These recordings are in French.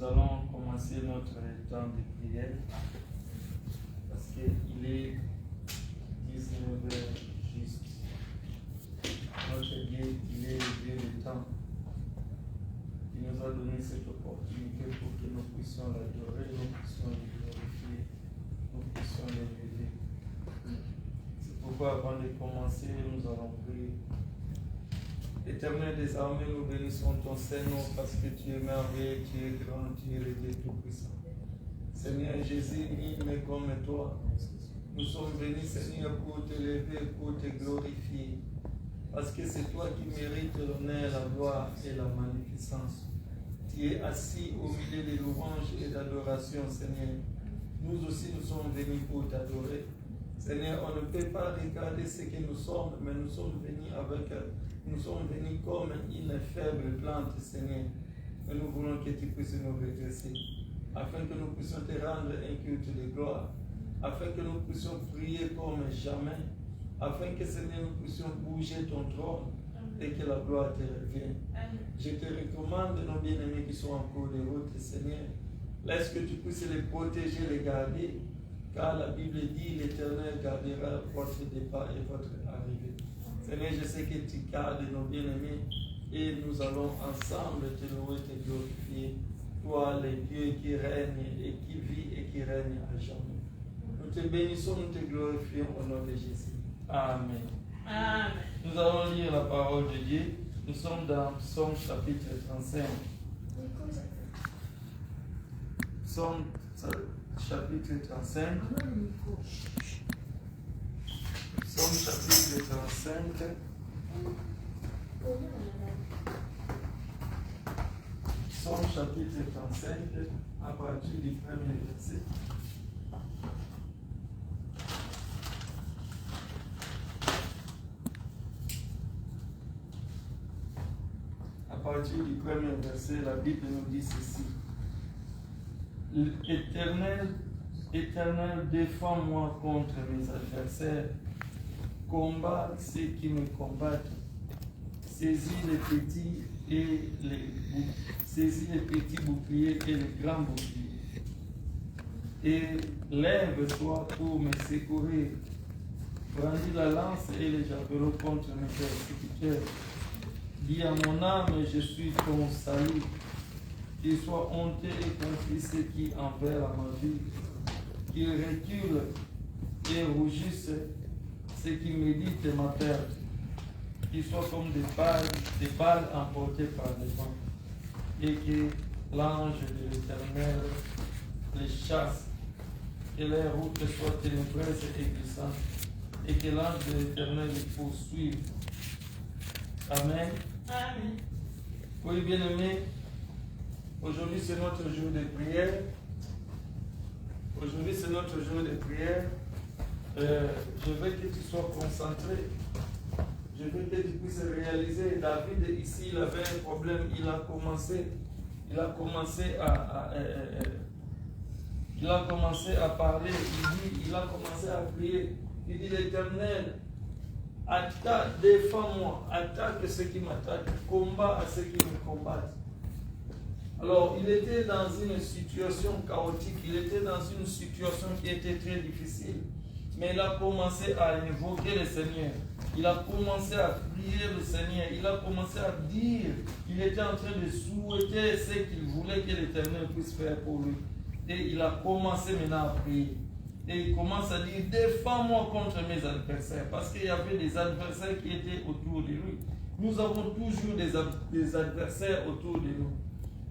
nous allons commencer notre temps de prière parce qu'il est 19h juste. Notre Dieu, il est le Dieu du temps. Il nous a donné cette opportunité pour que nous puissions l'adorer, nous puissions le glorifier, nous puissions l'élever. C'est pourquoi avant de commencer, nous allons prier. Éternel des armées, nous bénissons ton Seigneur parce que tu es merveilleux, tu es grand, tu es le Dieu tout-puissant. Seigneur Jésus, nul n'est comme toi. Nous sommes venus, Seigneur, pour te lever, pour te glorifier. Parce que c'est toi qui mérites l'honneur, la gloire et la magnificence. Tu es assis au milieu des louanges et d'adoration, Seigneur. Nous aussi, nous sommes venus pour t'adorer. Seigneur, on ne peut pas regarder ce que nous sommes, mais nous sommes venus comme une faible plante, Seigneur. Et nous voulons que tu puisses nous redresser, afin que nous puissions te rendre un culte de gloire, afin que nous puissions prier comme jamais, afin que, Seigneur, nous puissions bouger ton trône et que la gloire te revienne. Je te recommande nos bien-aimés qui sont en cours de route, Seigneur. Laisse que tu puisses les protéger, les garder, car la Bible dit l'Éternel gardera votre départ et votre arrivée. Seigneur, je sais que tu gardes nos bien-aimés et nous allons ensemble te louer, te glorifier. Toi, le Dieu qui règne et qui vit et qui règne à jamais. Nous te bénissons, nous te glorifions au nom de Jésus. Amen. Amen. Nous allons lire la parole de Dieu. Nous sommes dans Psaume chapitre 35. Psaume chapitre 35. Psaume chapitre 35. Psaume chapitre 35, à partir du premier verset. À partir du premier verset, la Bible nous dit ceci. Éternel, défends-moi contre mes adversaires. Combat ceux qui me combattent. Saisis les petits boucliers et les grands boucliers. Et lève-toi pour me secourir. Brandis la lance et les javelots contre mes persécuteurs. Dis à mon âme, je suis ton salut. Qu'il soit honteux et confus ceux qui envers ma vie. Qu'ils reculent et rougissent ceux qui méditent ma perte. Qu'ils soient comme des balles emportées par les vents. Et que l'ange de l'Éternel les chasse. Que les routes soient ténébreuses et glissantes. Et que l'ange de l'Éternel les poursuive. Amen. Amen. Oui, bien-aimés, aujourd'hui c'est notre jour de prière. Aujourd'hui c'est notre jour de prière. Je veux que tu sois concentré. Je veux que tu puisses réaliser. David ici, il avait un problème. Il a commencé à parler. Il a commencé à prier. Il dit l'Éternel, attaque, défends-moi, attaque ceux qui m'attaquent, combat à ceux qui me combattent. Alors, il était dans une situation chaotique, il était dans une situation qui était très difficile. Mais il a commencé à invoquer le Seigneur. Il a commencé à prier le Seigneur. Il a commencé à dire qu'il était en train de souhaiter ce qu'il voulait que l'Éternel puisse faire pour lui. Et il a commencé maintenant à prier. Et il commence à dire, défends-moi contre mes adversaires. Parce qu'il y avait des adversaires qui étaient autour de lui. Nous avons toujours des adversaires autour de nous.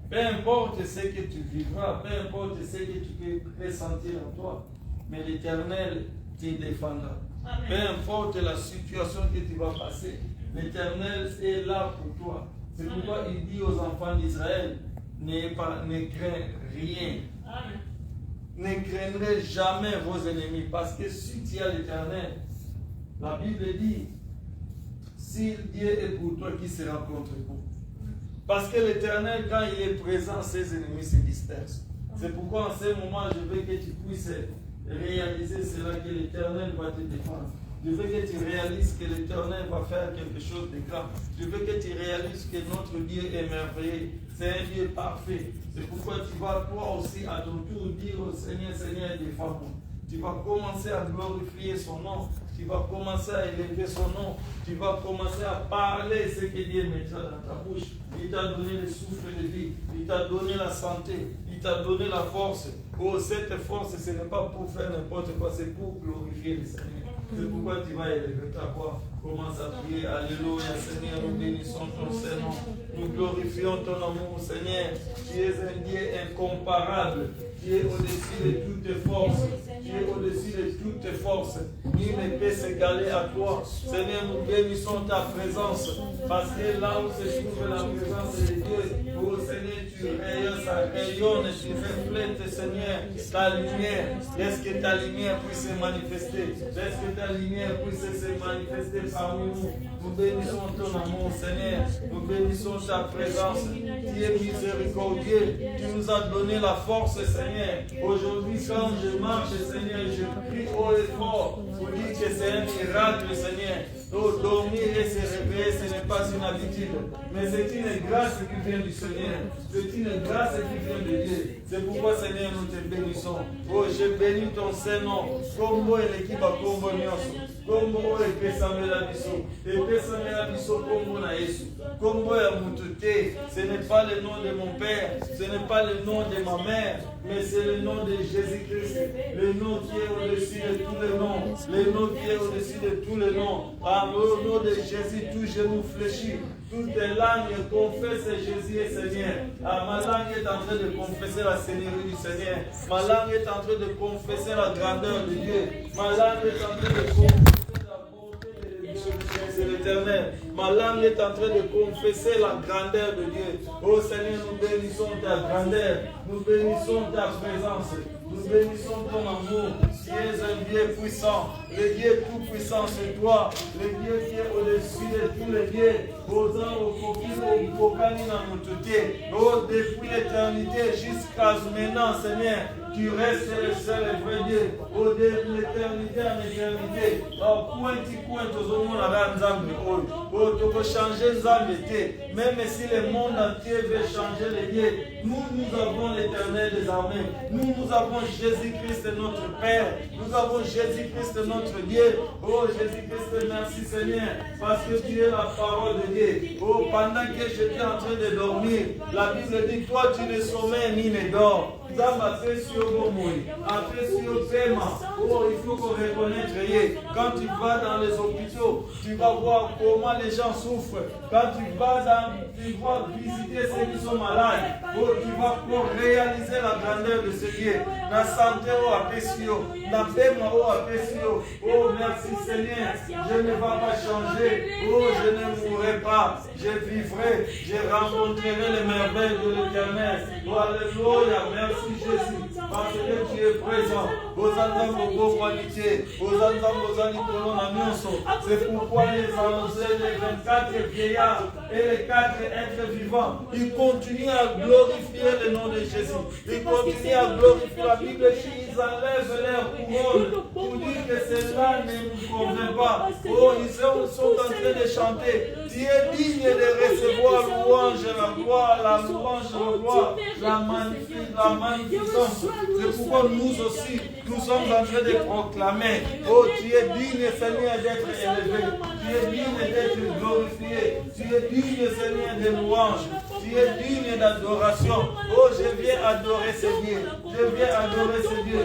Peu importe ce que tu vivras, peu importe ce que tu peux ressentir en toi, mais l'Éternel te défendra. Amen. Peu importe la situation que tu vas passer, l'Éternel est là pour toi. C'est pourquoi il dit aux enfants d'Israël, ne crains rien. Amen. Ne craignez jamais vos ennemis, parce que si tu as l'Éternel, la Bible dit, si Dieu est pour toi, qui sera contre vous? Parce que l'Éternel, quand il est présent, ses ennemis se dispersent. C'est pourquoi en ce moment, je veux que tu puisses réaliser cela, que l'Éternel va te défendre. Je veux que tu réalises que l'Éternel va faire quelque chose de grand. Je veux que tu réalises que notre Dieu est merveilleux. C'est un Dieu parfait. C'est pourquoi tu vas toi aussi à ton tour dire au Seigneur, Seigneur, défends-moi. Tu vas commencer à glorifier son nom. Tu vas commencer à élever son nom. Tu vas commencer à parler ce que Dieu met dans ta bouche. Il t'a donné le souffle de vie. Il t'a donné la santé. Il t'a donné la force. Oh, cette force, ce n'est pas pour faire n'importe quoi, c'est pour glorifier le Seigneur. C'est pourquoi tu vas élever ta voix. Commence à prier. Alléluia, Seigneur, nous bénissons ton Saint-Nom. Nous glorifions ton amour, Seigneur. Tu es un Dieu incomparable. Tu es au-dessus de toutes tes forces. Tu es au-dessus de toutes tes forces. Nul ne peut s'égaler à toi. Seigneur, nous bénissons ta présence. Parce que là où se trouve la présence de Dieu, oh Seigneur, tu rayonnes, ça rayonne, tu reflètes, Seigneur, ta lumière. Laisse que ta lumière puisse se manifester. Laisse que ta lumière puisse se manifester parmi nous. Nous bénissons ton amour, Seigneur. Nous bénissons ta présence. Tu es miséricordieux. Tu nous as donné la force, Seigneur. Aujourd'hui, quand je marche, Seigneur, je prie haut et fort pour dire que c'est un miracle, Seigneur. Donc, dormir et se réveiller, ce n'est pas une habitude, mais c'est une grâce qui vient du Seigneur. C'est une grâce qui vient de Dieu. C'est pourquoi, Seigneur, nous te bénissons. Oh, je bénis ton Saint-Nom. Combo et l'équipe à Combo Nyonso. Combo et Pesamela Bisso. Et Pesamela Bisso, Combo na Yesu. Combo et Moutoute. Ce n'est pas le nom de mon père, ce n'est pas le nom de ma mère, mais c'est le nom de Jésus-Christ. Le nom qui est au-dessus de tous les noms. Le nom qui est au-dessus de tous les noms. Au nom de Jésus, tout genou fléchit. Toutes les langues confessent Jésus est Seigneur. Ma langue est en train de confesser la Seigneurie du Seigneur. Ma langue est en train de confesser la grandeur de Dieu. Ma langue est en train de confesser la bonté de l'Éternel. Ma langue est en train de confesser la grandeur de Dieu. Oh Seigneur, nous bénissons ta grandeur. Nous bénissons ta présence. Nous bénissons ton amour. Tu es un Dieu puissant. Le Dieu tout-puissant, c'est toi. Le Dieu qui est au-dessus de tous les dieux. Oh, depuis l'éternité jusqu'à maintenant, Seigneur, tu restes le seul et vrai Dieu. Oh, de l'éternité en éternité. Oh, point, oh, tu peux changer Nzambe. Même si le monde entier veut changer les dieux, nous avons l'éternel des armées. Nous avons Jésus-Christ notre Père. Nous avons Jésus-Christ notre Dieu. Oh Jésus-Christ, merci Seigneur, parce que tu es la parole de Dieu. Oh, pendant que j'étais en train de dormir, la Bible dit, toi tu ne sommeilles ni ne dors. Oh, il faut qu'on reconnaisse. Quand tu vas dans les hôpitaux, tu vas voir comment les gens souffrent. Quand tu vas visiter ceux qui sont malades, oh, tu vas pour réaliser la grandeur de ce Dieu. La santé au apésio, la paix au apésio. Oh, merci Seigneur, je ne vais pas changer. Oh, je ne mourrai pas, je vivrai, je rencontrerai les merveilles de l'Éternel. Oh, alléluia, merci Jésus, parce que tu es présent. C'est pourquoi les anges, les 24 vieillards et les 4 êtres vivants, ils continuent à glorifier le nom de Jésus. Ils continuent à glorifier. La Bible dit, ils enlèvent leur couronne pour dire que cela ne nous convient pas. Oh, ils sont en train de chanter. Tu es digne de recevoir louange, la gloire, la louange, la gloire, la magnificence. C'est pourquoi nous aussi, nous sommes en train de proclamer. Oh, tu es digne, Seigneur, d'être élevé. Tu es digne d'être glorifié. Tu es digne, Seigneur, de louange. Tu es digne d'adoration. Oh, je viens adorer ce Dieu. Je viens adorer ce Dieu.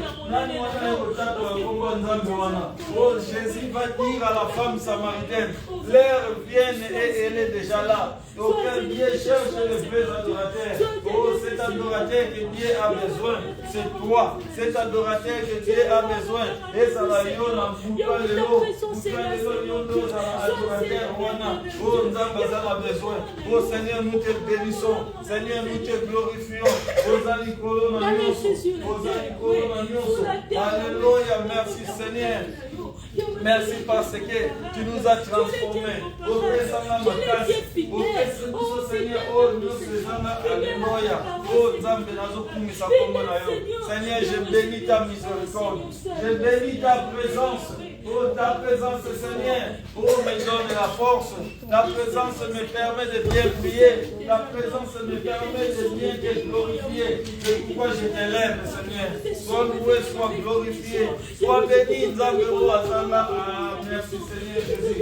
Oh, Jésus va dire à la femme samaritaine, l'heure vient et elle est déjà là. Aucun Dieu cherche les vrais adorateurs. Oh, cet adorateur que Dieu a besoin, c'est toi. Cet adorateur que Dieu a besoin. Et ça va y aller en bouclant le lot. Oh, Nzamba a besoin. Oh, Seigneur, nous te bénissons. Seigneur, nous te glorifions. Alléluia, merci Seigneur. Merci parce que tu nous as transformés. Oh, Seigneur, oh, alléluia. Oh, Seigneur, je bénis ta miséricorde. Je bénis ta présence. Oh, ta présence, Seigneur, oh, me donne la force. Ta présence me permet de bien prier. Ta présence me permet de bien te glorifier. C'est pourquoi je t'élève, Seigneur. Sois loué, sois glorifié. Sois béni, merci, Seigneur Jésus.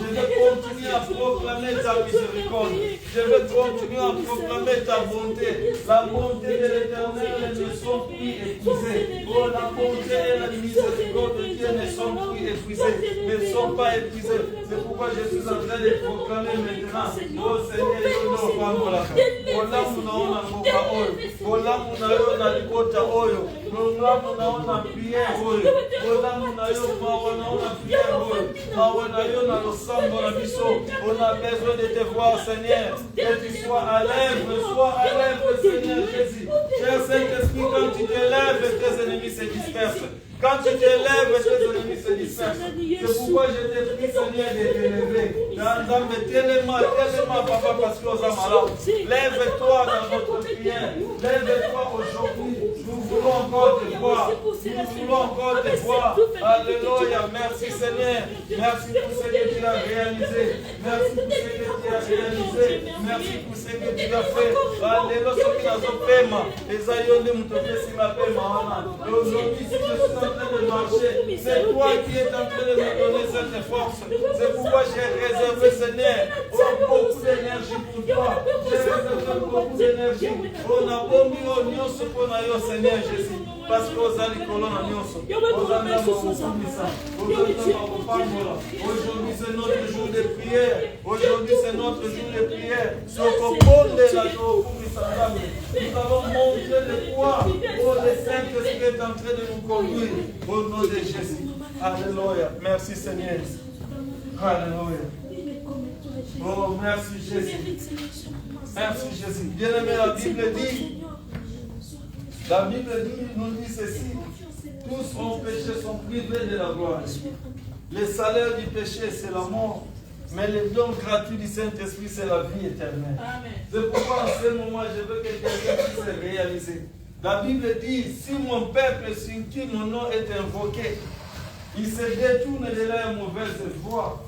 Je vais continuer à proclamer ta miséricorde. Je vais continuer à proclamer ta bonté. La bonté de l'Éternel ne sont plus épuisées. Oh, la bonté et la miséricorde de Dieu ne sont plus épuisées, ne sont pas épuisées. C'est pourquoi je suis en train de proclamer maintenant. Oh Seigneur, on a besoin de te voir, Seigneur. Que tu sois à l'œuvre, Seigneur Jésus. Cher Saint-Esprit, quand tu te lèves, tes ennemis se dispersent. Quand tu te lèves, tes ennemis se dispersent. C'est pourquoi je te prie, Seigneur, de te lever. Tellement, papa, parce que nous sommes malades. Lève-toi dans notre prière. Lève-toi aujourd'hui. Nous voulons encore te voir. Nous voulons encore te voir. Alléluia. Merci, Seigneur. Merci pour ce que tu as réalisé. Merci pour ce que tu as réalisé. Merci pour ce que tu as fait. Alléluia. Ce qui nous a fait, les aïeux de Moutopé, ma paix, aujourd'hui, si je suis en train de marcher, c'est toi qui es en train de me donner cette force. C'est pourquoi j'ai réservé, Seigneur, beaucoup d'énergie pour toi. J'ai réservé beaucoup d'énergie. On a beau mis au nion ce qu'on a eu, Seigneur Jésus. Parce que aux alicolons à Nyonso. Aujourd'hui, c'est notre jour de prière. Aujourd'hui, c'est notre jour de prière. Nous allons montrer le poids. Oh, le Saint-Esprit est en train de nous conduire. Au nom de Jésus. Alléluia. Merci, Seigneur. Alléluia. Oh, merci, Jésus. Merci, Jésus. Bien-aimé, la Bible nous dit ceci: tous ont péché, sont privés de la gloire. Le salaire du péché, c'est la mort, mais le don gratuit du Saint-Esprit, c'est la vie éternelle. C'est pourquoi en ce moment, je veux que quelqu'un puisse réaliser. La Bible dit: si mon peuple sur qui mon nom est invoqué, il se détourne de leur mauvaise voie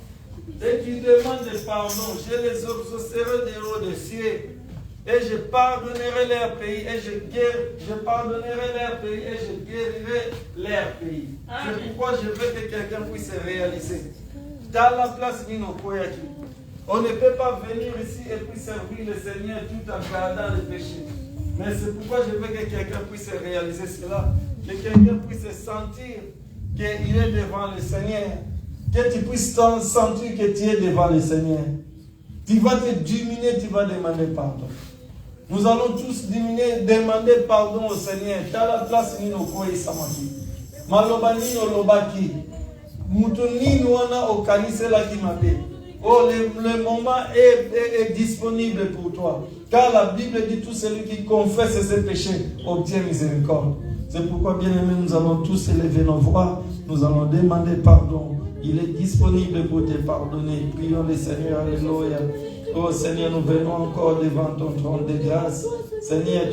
et qui demande pardon, je les exaucerai des hauts des cieux. Et je pardonnerai leur pays, et je pardonnerai leur pays, et je guérirai leur pays. C'est pourquoi je veux que quelqu'un puisse réaliser. Dans la place d'Inokoyaki, on ne peut pas venir ici et puis servir le Seigneur tout en gardant le péché. Mais c'est pourquoi je veux que quelqu'un puisse réaliser cela. Que quelqu'un puisse sentir qu'il est devant le Seigneur. Que tu puisses sentir que tu es devant le Seigneur. Tu vas te diminuer, tu vas demander pardon. Nous allons tous diminuer, demander pardon au Seigneur. Dans la place nino koe samaki. Maloba nino lobaki. Mutuni nuana okanise la kimabe. Oh, le moment est disponible pour toi. Car la Bible dit: tout celui qui confesse ses péchés obtient miséricorde. C'est pourquoi, bien aimé, nous allons tous élever nos voix. Nous allons demander pardon. Il est disponible pour te pardonner. Prions le Seigneur. Alléluia. Oh Seigneur, nous venons encore devant ton trône de grâce. Seigneur,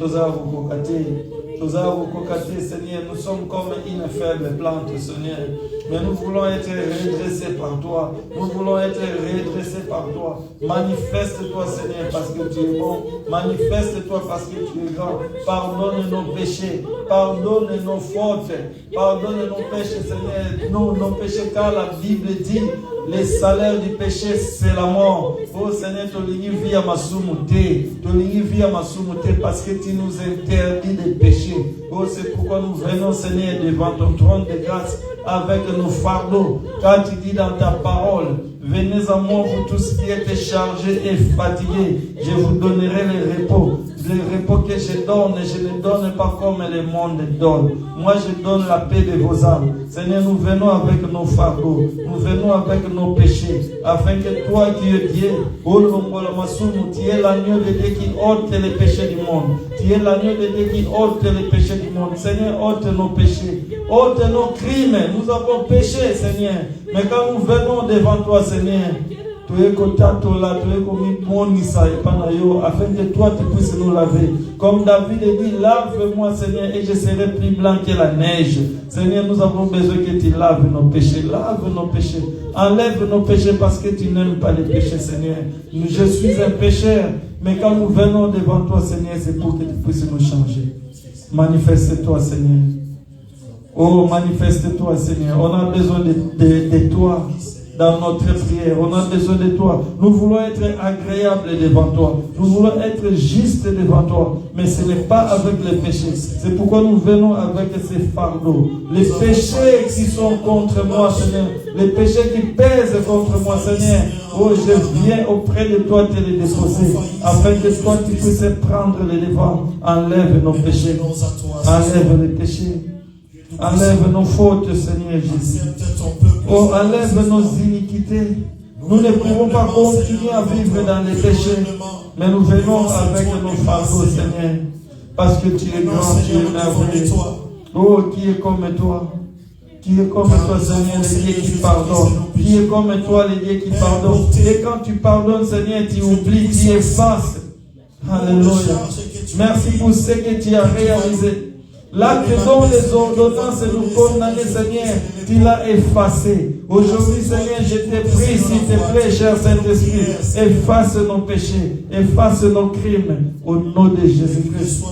Seigneur, nous sommes comme une faible plante, Seigneur. Mais nous voulons être redressés par toi. Nous voulons être redressés par toi. Manifeste-toi, Seigneur, parce que tu es bon. Manifeste-toi parce que tu es grand. Pardonne nos péchés. Pardonne nos fautes. Pardonne nos péchés, Seigneur. Nos péchés, car la Bible dit: le salaire du péché, c'est la mort. Oh Seigneur, tolingi via masumute. Tolingi via masumute parce que tu nous interdis de pécher. Oh, c'est pourquoi nous venons, Seigneur, devant ton trône de grâce avec nos fardeaux. Car tu dis dans ta parole: venez à moi, vous tous qui êtes chargés et fatigués, je vous donnerai le repos. Le repos que je donne, je ne donne pas comme le monde donne. Moi, je donne la paix de vos âmes. Seigneur, nous venons avec nos fardeaux. Nous venons avec nos péchés. Afin que toi qui es Dieu, tu es l'agneau de Dieu qui ôte les péchés du monde. Tu es l'agneau de Dieu qui ôte les péchés du monde. Seigneur, ôte nos péchés. Ôte nos crimes. Nous avons péché, Seigneur. Mais quand nous venons devant toi, Seigneur, afin que toi tu puisses nous laver. Comme David dit, lave-moi Seigneur et je serai plus blanc que la neige. Seigneur, nous avons besoin que tu laves nos péchés. Lave nos péchés. Enlève nos péchés parce que tu n'aimes pas les péchés, Seigneur. Je suis un pécheur, mais quand nous venons devant toi, Seigneur, c'est pour que tu puisses nous changer. Manifeste-toi, Seigneur. Oh, manifeste-toi, Seigneur. On a besoin de toi dans notre prière. On a besoin de toi. Nous voulons être agréables devant toi. Nous voulons être justes devant toi. Mais ce n'est pas avec les péchés. C'est pourquoi nous venons avec ces fardeaux. Les péchés qui sont contre moi, Seigneur. Les péchés qui pèsent contre moi, Seigneur. Oh, je viens auprès de toi te les déposer. Afin que toi tu puisses prendre les devants. Enlève nos péchés. Enlève les péchés. Enlève nos fautes, Seigneur Jésus. Oh, enlève nos iniquités. Nous ne pouvons pas continuer à vivre dans les péchés. Mais nous venons avec nos fardeaux, Seigneur. Parce que tu es grand, tu es merveilleux. Oh, qui est comme toi? Qui est comme toi, Seigneur, le Dieu qui pardonne. Qui est comme toi, le Dieu qui pardonne. Et quand tu pardonnes, Seigneur, tu oublies, tu effaces. Alléluia. Merci pour ce que tu as réalisé. L'acte dont les ordonnances nous condamnaient, Seigneur, tu l'as effacé. Aujourd'hui, Seigneur, je te prie, s'il te plaît, cher Saint-Esprit, efface nos péchés, efface nos crimes, au nom de Jésus-Christ.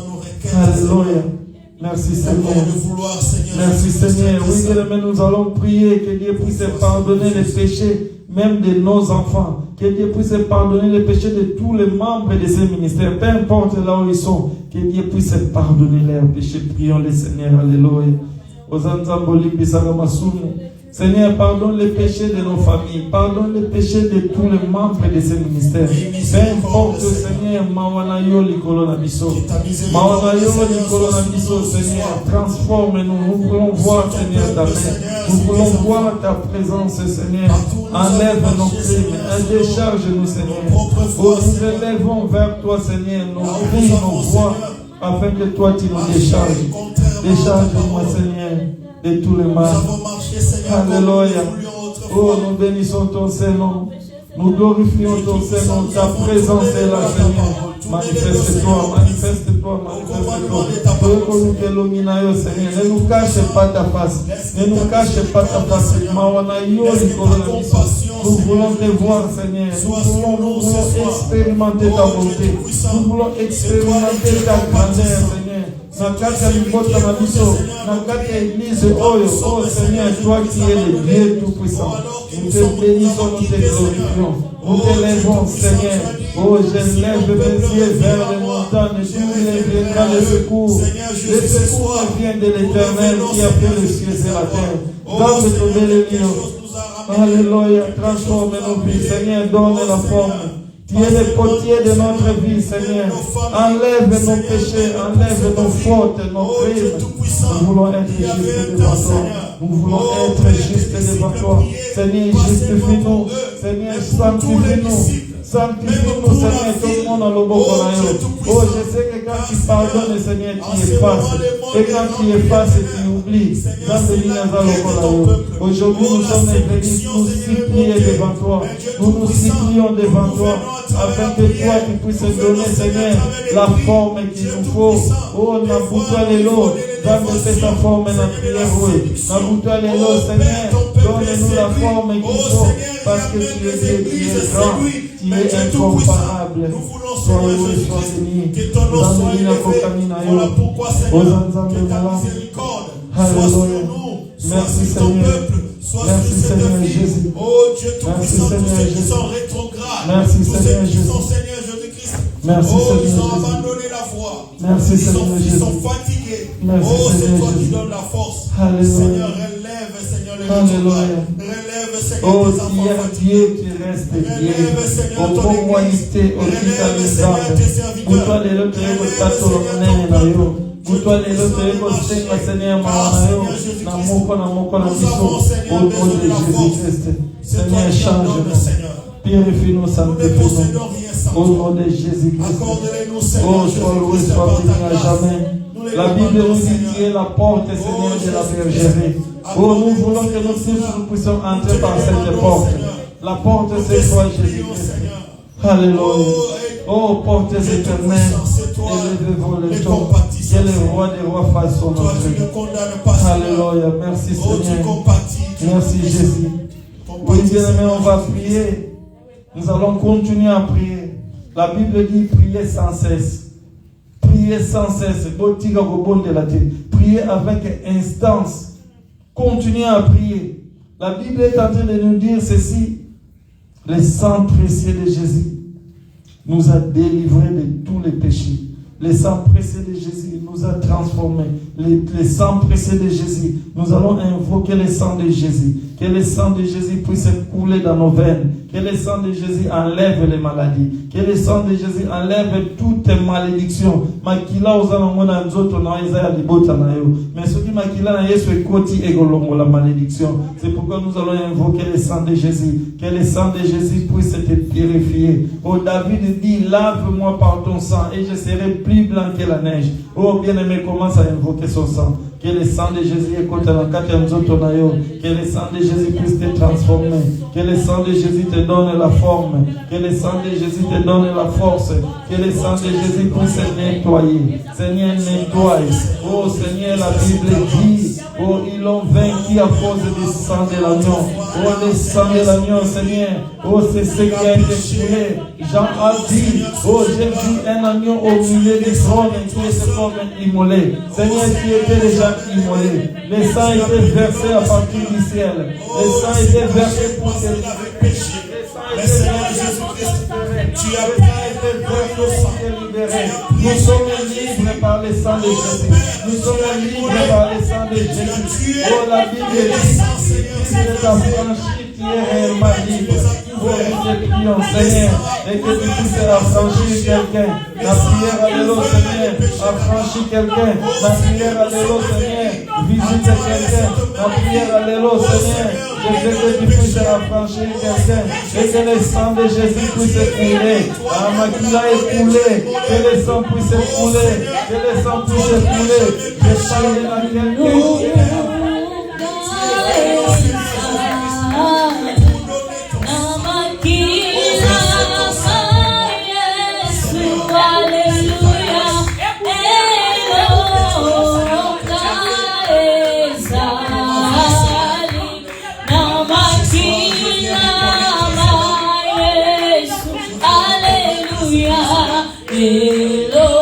Alléluia. Merci, Seigneur. Merci, Seigneur. Oui, mais nous allons prier que Dieu puisse pardonner les péchés, même de nos enfants. Que Dieu puisse pardonner les péchés de tous les membres de ces ministères, peu importe là où ils sont. Que Dieu puisse pardonner leurs péchés. Prions le Seigneur. Alléluia. Seigneur, pardonne les péchés de nos familles. Pardonne les péchés de tous les membres de ces ministères. Peu importe, Seigneur, Mawanayo Likolo Biso. Mawanayo Likolo Biso, Seigneur, transforme-nous. Nous voulons voir, Seigneur, ta main. Nous voulons voir ta présence, Seigneur. Enlève nos crimes. Décharge-nous, Seigneur. Oh, nous élevons vers toi, Seigneur, nos cris, nos voix, afin que toi, tu nous décharges. Décharge-moi, Seigneur, de tous les mal. Alléluia. Oh, nous bénissons ton Saint-Nom. Nous glorifions ton Saint-Nom. Ta présence est là, Seigneur. Manifeste-toi, manifeste-toi, manifeste-toi. Seigneur. Ne nous cache pas ta face. Ne nous cache pas ta face. Nous voulons te voir, Seigneur. Nous voulons expérimenter ta bonté. Nous voulons expérimenter ta grandeur, Seigneur. Nakati Libota Mabiso, Nakati Église Oyo, oh Seigneur, toi qui es le Dieu Tout-Puissant. Nous te bénissons, nous te glorifions. Nous te lèvons, Seigneur. Oh, je lève mes yeux vers les montagnes, d'où il viendra le secours. Le secours vient de l'Éternel qui a fait le ciel et la terre. Donne ton bénédiction. Alléluia, transforme nos vies, Seigneur, donne la forme. Tu es le potier de notre vie, Seigneur. Enlève nos péchés, enlève nos fautes, nos crimes. Nous voulons être justes devant toi. Nous voulons être justes devant toi. Seigneur, justifie-nous. Seigneur, sanctifie-nous. Sanctifie-nous, Seigneur, tout le monde a le bon. Oh, je sais que quand tu pardonnes, Seigneur, tu effaces. Et quand tu effaces, tu oublies. Aujourd'hui, nous sommes venus nous supplier devant toi. Nous nous supplions devant toi, afin que toi, tu puisses donner, Seigneur, la forme qu'il nous faut. Oh, Nabouta Lelo, donne-nous ta forme dans la prière. Nabouta Lelo, Seigneur, donne-nous la forme qu'il faut, parce que tu es Dieu, tu es grand. Tu es incomparable. Sois heureux, sois béni. Voilà pourquoi, Seigneur, que ta miséricorde soit sur nous, merci Seigneur. Merci Seigneur Jésus. Oh Dieu Tout-Puissant, tous ceux qui sont rétrogrades, merci Seigneur Jésus. Jésus. Seigneur Jésus-Christ. Merci oh, Seigneur ils ont Jésus. abandonné la foi. Merci Seigneur Jésus. Ils sont fatigués. Merci oh, c'est Seigneur toi Jésus. qui donnes la force. Alléluia. Seigneur, relève, Seigneur, les Alléluia. Relève, Seigneur, Oh, tes enfants Dieu, fatigués. Dieu qui reste Dieu. Relève, Seigneur, Au ton bon église. humanité, au Relève, Seigneur, tes serviteurs. Kutwa lelo teko tato nene na yo. Kutwa lelo teko senga Seigneur maana yo. Na moko na biso. Au nom de Jésus-Christ. Seigneur, change-nous. Purifie-nous, sanctifie-nous. Au nom de Jésus-Christ. Oh, sois loué, sois béni à jamais. La Bible nous dit qui est la porte, Seigneur, de la bergerie. Oh, nous voulons que nous tous nous puissions entrer par cette porte. La porte, c'est toi, Jésus. Alléluia. Oh, portes éternelles, élevez-vous les tours. Que le roi des rois fasse son entrée. Alléluia. Merci Seigneur. Merci Jésus. Oui, bien-aimés, on va prier. Nous allons continuer à prier. La Bible dit prier sans cesse. Priez sans cesse. Priez avec instance. Continuez à prier. La Bible est en train de nous dire ceci. Le sang précieux de Jésus nous a délivrés de tous les péchés. Le sang précieux de Jésus nous a transformés. Le sang précieux de Jésus, nous allons invoquer le sang de Jésus. Que le sang de Jésus puisse couler dans nos veines. Que le sang de Jésus enlève les maladies. Que le sang de Jésus enlève toutes les malédictions. Makila ozanamona nzoto na Isaiah libota na yo. Mais ce qui makila na Yesu ekoti egolongo la malédiction. C'est pourquoi nous allons invoquer le sang de Jésus. Que le sang de Jésus puisse te purifier. Oh, David dit, lave-moi par ton sang et je serai plus blanc que la neige. Oh, bien-aimé, commence à invoquer son sang. Que le sang de Jésus écoute la quatrième zotonayo. Que le sang de Jésus puisse te transformer. Que le sang de Jésus te donne la forme. Que le sang de Jésus te donne la force. Que le sang de Jésus puisse nettoyer. Seigneur, nettoie. Oh Seigneur, la Bible dit, oh, ils l'ont vaincu à cause du sang de l'agneau. Oh, le sang de l'agneau, Seigneur. Oh, c'est ce qui a été tué. Jean a dit, oh, j'ai vu un agneau au milieu du trône qui était comme immolé. Seigneur, qui était déjà immolé. Le sang était versé à partir du ciel. Le sang était versé pour te libérer. Mais Seigneur Jésus-Christ, tu as été versé pour te libérer. Nous sommes libres par le sang de Jésus. Nous sommes libres par le sang de Jésus. Oh, la Bible dit, tu es affranchi, tu es réellement libre. Oh, nous te prions, Seigneur, et que tu puisses affranchir quelqu'un. La prière, alléluia, Seigneur, affranchir quelqu'un. La prière, alléluia, Seigneur, visite quelqu'un. La prière, alléluia, Seigneur, je veux que tu puisses affranchir quelqu'un. Et que le sang de Jésus puisse couler. Ah, ma qui a écoulé. Que le sang puisse couler. Que le sang puisse couler. Je parle à quelqu'un. Elonga,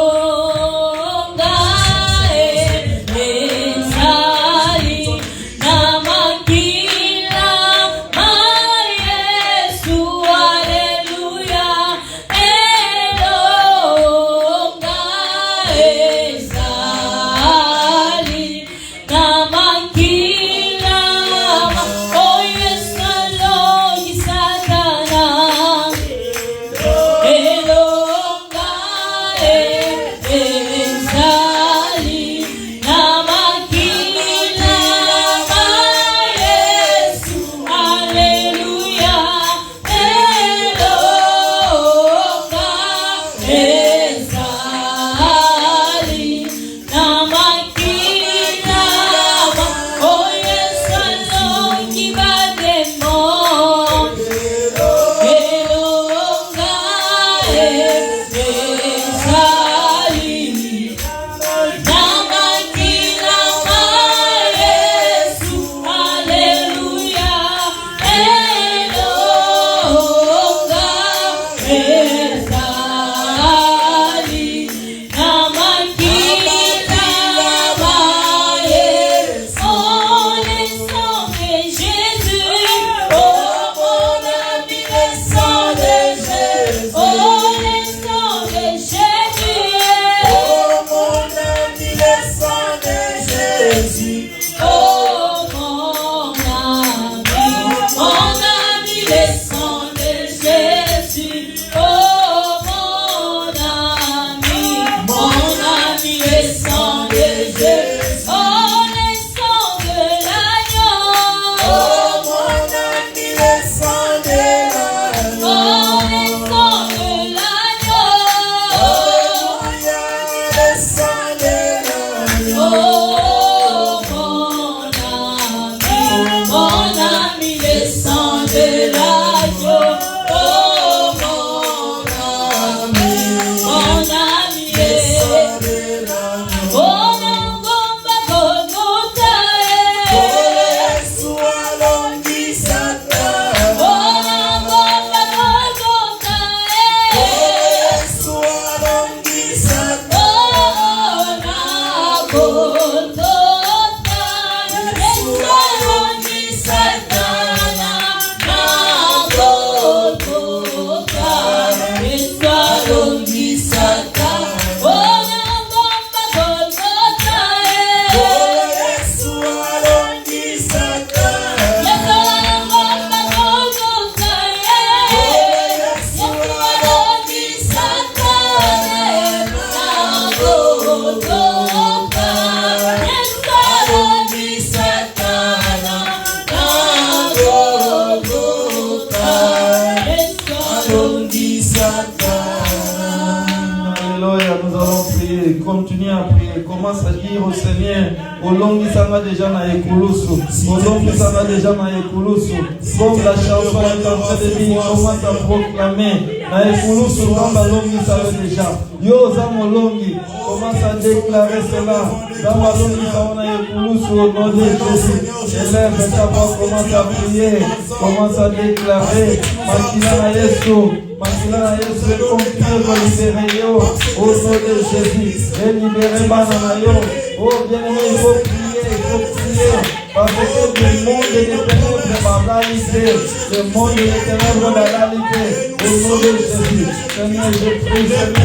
Continue à prier, commence à dire au Seigneur, au long qui s'en va déjà dans Ekulusu, au long qui s'en va déjà dans Ekulusu, comme la chanson est en train de dire, commence à proclamer, dans Ekulusu, comme la longue qui s'en va déjà, yo zamo longi, commence à déclarer cela, dans la longue qui s'en va dans Ekulusu, au nom de Jésus, élève ta voix, commence à prier, commence à déclarer, Makila na Yesu, Makila na Yesu, continue de libérer yo, au nom de Jésus. Et libérer Mananayo. Oh bien-aimé, il faut prier. Parce que le monde des ténèbres est la réalité. Le monde des ténèbres est la réalité. Au nom de Jésus. Seigneur, je prie, Seigneur.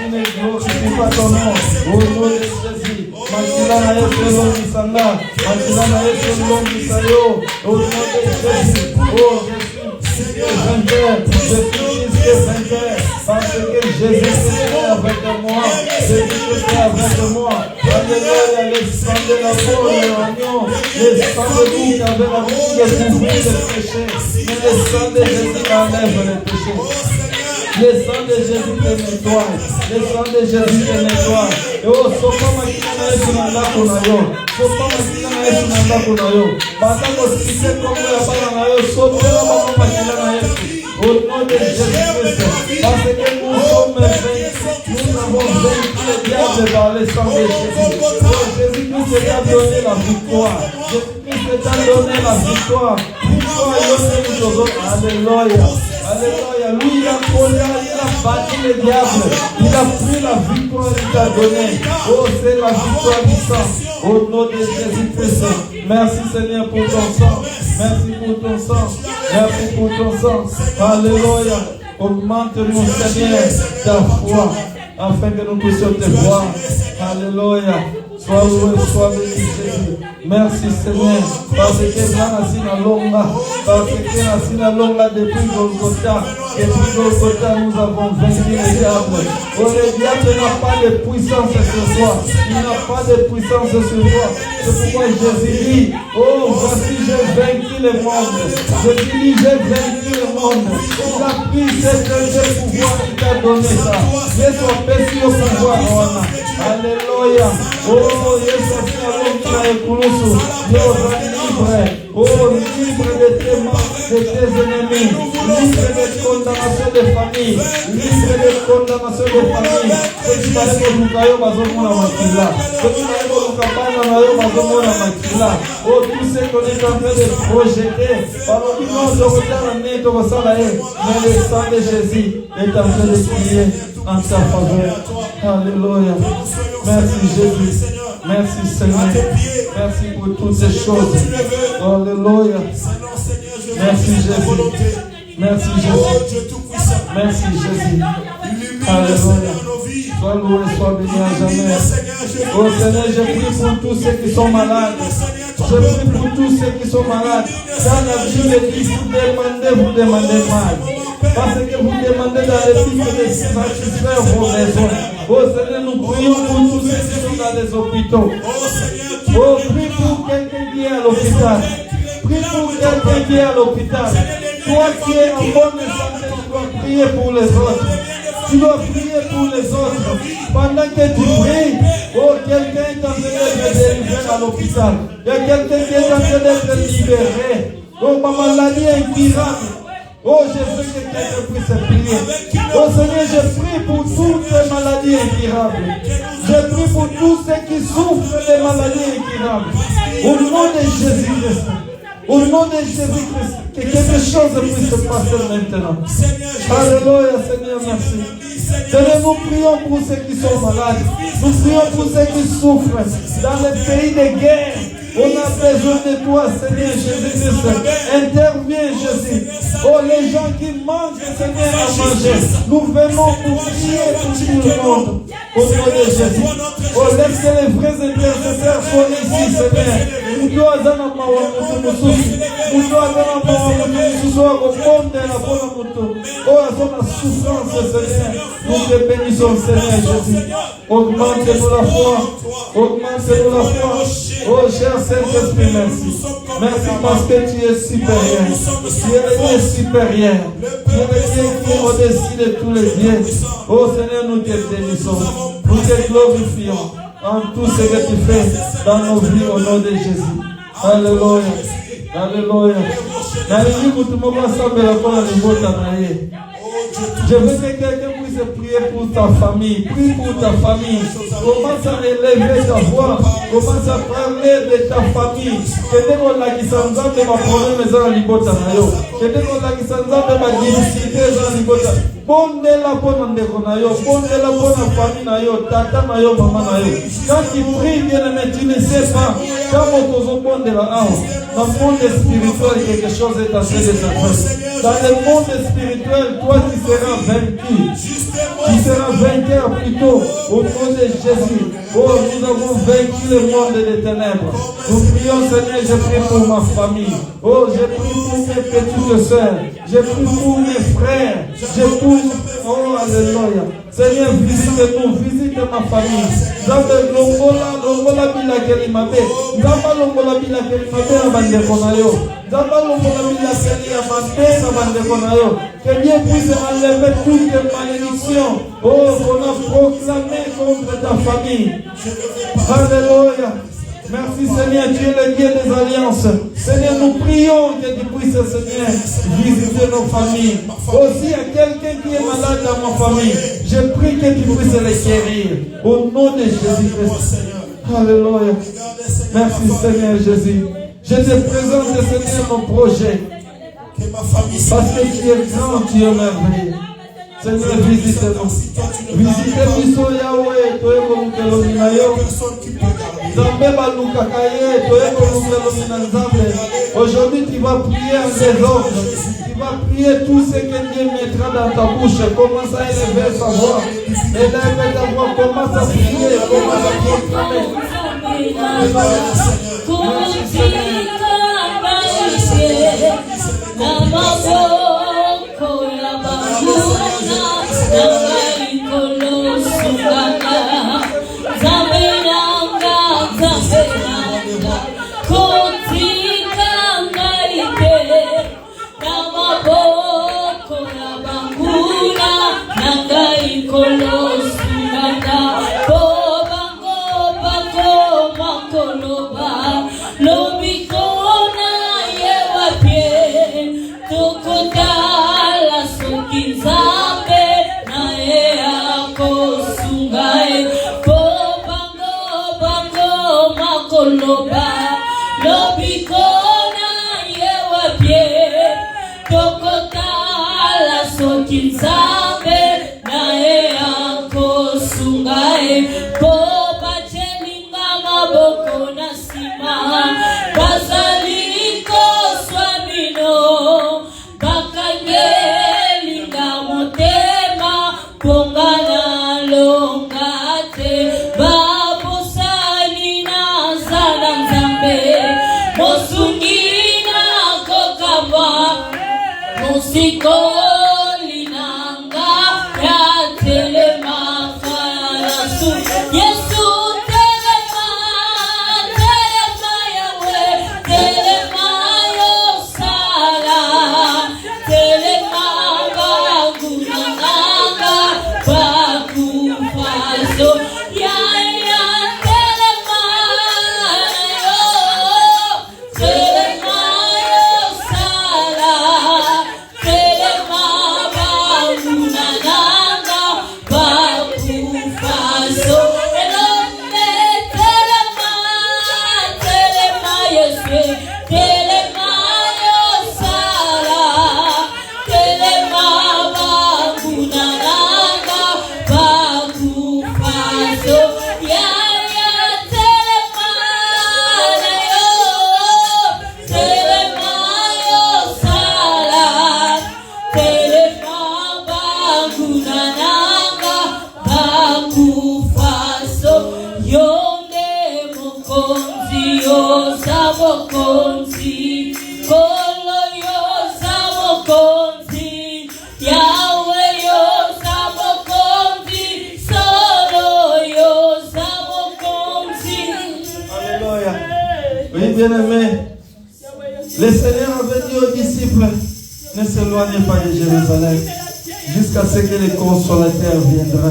Nous ne glorifie pas ton nom. Au nom de Jésus. Makila na Yesu longisanga. Makila na Yesu longisayo. Au nom de Jésus. Oh Jésus. Je suis vainqueur, parce que Jésus est avec moi, Jésus est avec moi. Alléluia, les sangs de la peau, l'oignon, les sangs de nous qui avaient la vie de couvrir les péchés, mais les sangs de Jésus enlèvent les péchés. Les sangs de Jésus te nettoient, les sangs de Jésus te nettoient. Et oh, sopa makina Yesu na ndako na yo, sopa makina Yesu na ndako na yo. Bata kosike kombo ya bana na yo, sopela baba makina na Yesu. Au nom de Jésus-Christ, parce que nous sommes vaincus, nous avons vaincu le diable par le sang de Jésus. Jésus-Christ t'a donné la victoire. Jésus-Christ t'a donné la victoire. Victoire, alléluia. Alléluia. Lui, il a battu le diable. Il a pris la victoire qu'il t'a donnée. Oh, c'est la victoire du sang. Au nom de Jésus-Christ. Merci Seigneur pour ton sang. Merci pour ton sang. Merci pour ton sang. Alléluia. Augmente-nous Seigneur ta foi afin que nous puissions te voir. Alléluia. Sois loué, sois béni Jésus. Merci Seigneur. Parce que Nasina Longa, parce que Nasina Longa depuis Golgotha, depuis Golgotha nous avons vaincu le diable. Oh, le diable n'a pas de puissance sur toi. Il n'a pas de puissance sur toi. C'est pourquoi Jésus dit, oh voici j'ai vaincu le monde. Jésus dit j'ai vaincu le monde. Il a pris cet pouvoir, il t'a donné ça. Yesu apesi au pouvoir. Alléluia. Oh Yesu afina longi na ekulusu. Yo libre. Oh libre de tes ennemis. Libre de condamnation de famille. Libre de condamnation de famille. Ceux qui parlent de Lukayo bazomona makila. Ceux qui parlent de Lukabana nayo bazomona makila. Oh tous ceux qu'on est en train de projeter. Parlons du nom de retard en neto mais le sang de Jésus est en train de prier en ta faveur. Alléluia. Merci Jésus. Merci Seigneur. Merci pour toutes ces choses. Alléluia. Merci Jésus. Merci Jésus. Merci Jésus. Alléluia. Sois loué, sois béni à jamais. Oh Seigneur, je prie pour tous ceux qui sont malades. Je prie pour tous ceux qui sont malades. Dans la Bible dit, vous demandez mal. Parce que vous demandez dans les Bibles de satisfaire vos besoins. Oh Seigneur, nous prions pour tous ceux qui sont dans les hôpitaux. Oh, prie pour quelqu'un qui est à l'hôpital. Prie pour quelqu'un qui est à l'hôpital. Toi qui es en bonne santé, tu dois prier pour les autres. Tu dois prier pour les autres. Pendant que tu pries, oh, quelqu'un est en train d'être délivré à l'hôpital. Il y a quelqu'un qui est en train d'être libéré. Oh, ma maladie est incurable. Oh, je veux que quelqu'un puisse prier. Oh Seigneur, je prie pour toutes les maladies incurables. Je prie pour tous ceux qui souffrent des maladies incurables. Au nom de Jésus-Christ. Au nom de Jésus-Christ, que quelque chose puisse se passer maintenant. Alléluia, Seigneur, merci. Seigneur, nous prions pour ceux qui sont malades. Nous prions pour ceux qui souffrent dans les pays de guerre. On a besoin de toi, Seigneur Jésus-Christ. Interviens, Jésus. Oh, les gens qui manquent, Seigneur, à manger. Nous venons pour prier pour tout le monde. Au nom de Jésus. Oh, laisse que les vrais intercesseurs soient ici, Seigneur. Nous devons aller dans la souffrance, Seigneur. Nous te bénissons, Seigneur Jésus. Augmente-nous la foi. Augmente-nous la foi. Oh, cher Saint-Esprit, merci. Merci parce que tu es supérieur. Tu es le Dieu supérieur. Tu es le Dieu qui est au-dessus de tous les dieux. Oh Seigneur, nous te bénissons. Nous te glorifions en tout ce que tu fais dans nos vies au nom de Jésus. Alléluia. Alléluia. Je veux que quelqu'un puisse prier pour ta famille. Prie pour ta famille. Commence à élever ta voix. Commence à parler de ta famille. Que dès qu'on a qui s'en va, ma problème est dans l'ibota. Que dès qu'on a qui s'en va, ma difficulté est dans l'ibota. Bonne-la bonne ndekonayo. Bonne-la bonne famille nayo. Tata nayo, maman nayo. Quand tu pries, bien aimé, tu ne sais pas. Quand on te bonne de la house. Dans le monde spirituel, quelque chose est en train de se passer. Dans le monde spirituel, toi tu seras vaincu. Tu seras vainqueur plutôt au nom de Jésus. Oh, nous avons vaincu le monde des ténèbres. Nous prions, Seigneur, je prie pour ma famille. Oh, je prie pour mes petites soeurs. Je prie pour mes frères. Je prie, oh, alléluia. Seigneur, visite-nous, visite ma famille. Zamba longola bila kelimabe. Zamba longola bila kelimabe na bandeko na yo. Zamba longola bila kelimabe na bandeko na yo. Que Dieu puisse enlever toute malédiction. Oh, qu'on a proclamé contre ta famille. Alléluia. Merci Seigneur, tu es le Dieu des alliances. Seigneur, nous prions que tu puisses, Seigneur, visiter nos familles. Aussi à quelqu'un qui est malade dans ma famille, je prie que tu puisses les guérir. Au nom de Jésus-Christ. Alléluia. Merci Seigneur Jésus. Je te présente, Seigneur, mon projet. Parce que tu es grand, tu es merveilleux. Seigneur, visite-nous. Visite-nous, Yahweh, tu es mon Kelominayo. Aujourd'hui, tu vas prier en désordre. Tu vas prier tout ce que Dieu mettra dans ta bouche. Commence à élever sa voix. Élève ta voix. Commence à prier. Commence à mokonzi, Kolo yoza mokonzi, Yahweh yoza mokonzi, Solo yoza mokonzi. Alléluia. Oui, bien-aimé. Le Seigneur avait dit aux disciples, ne s'éloignez pas de Jérusalem jusqu'à ce que le consolateur viendra.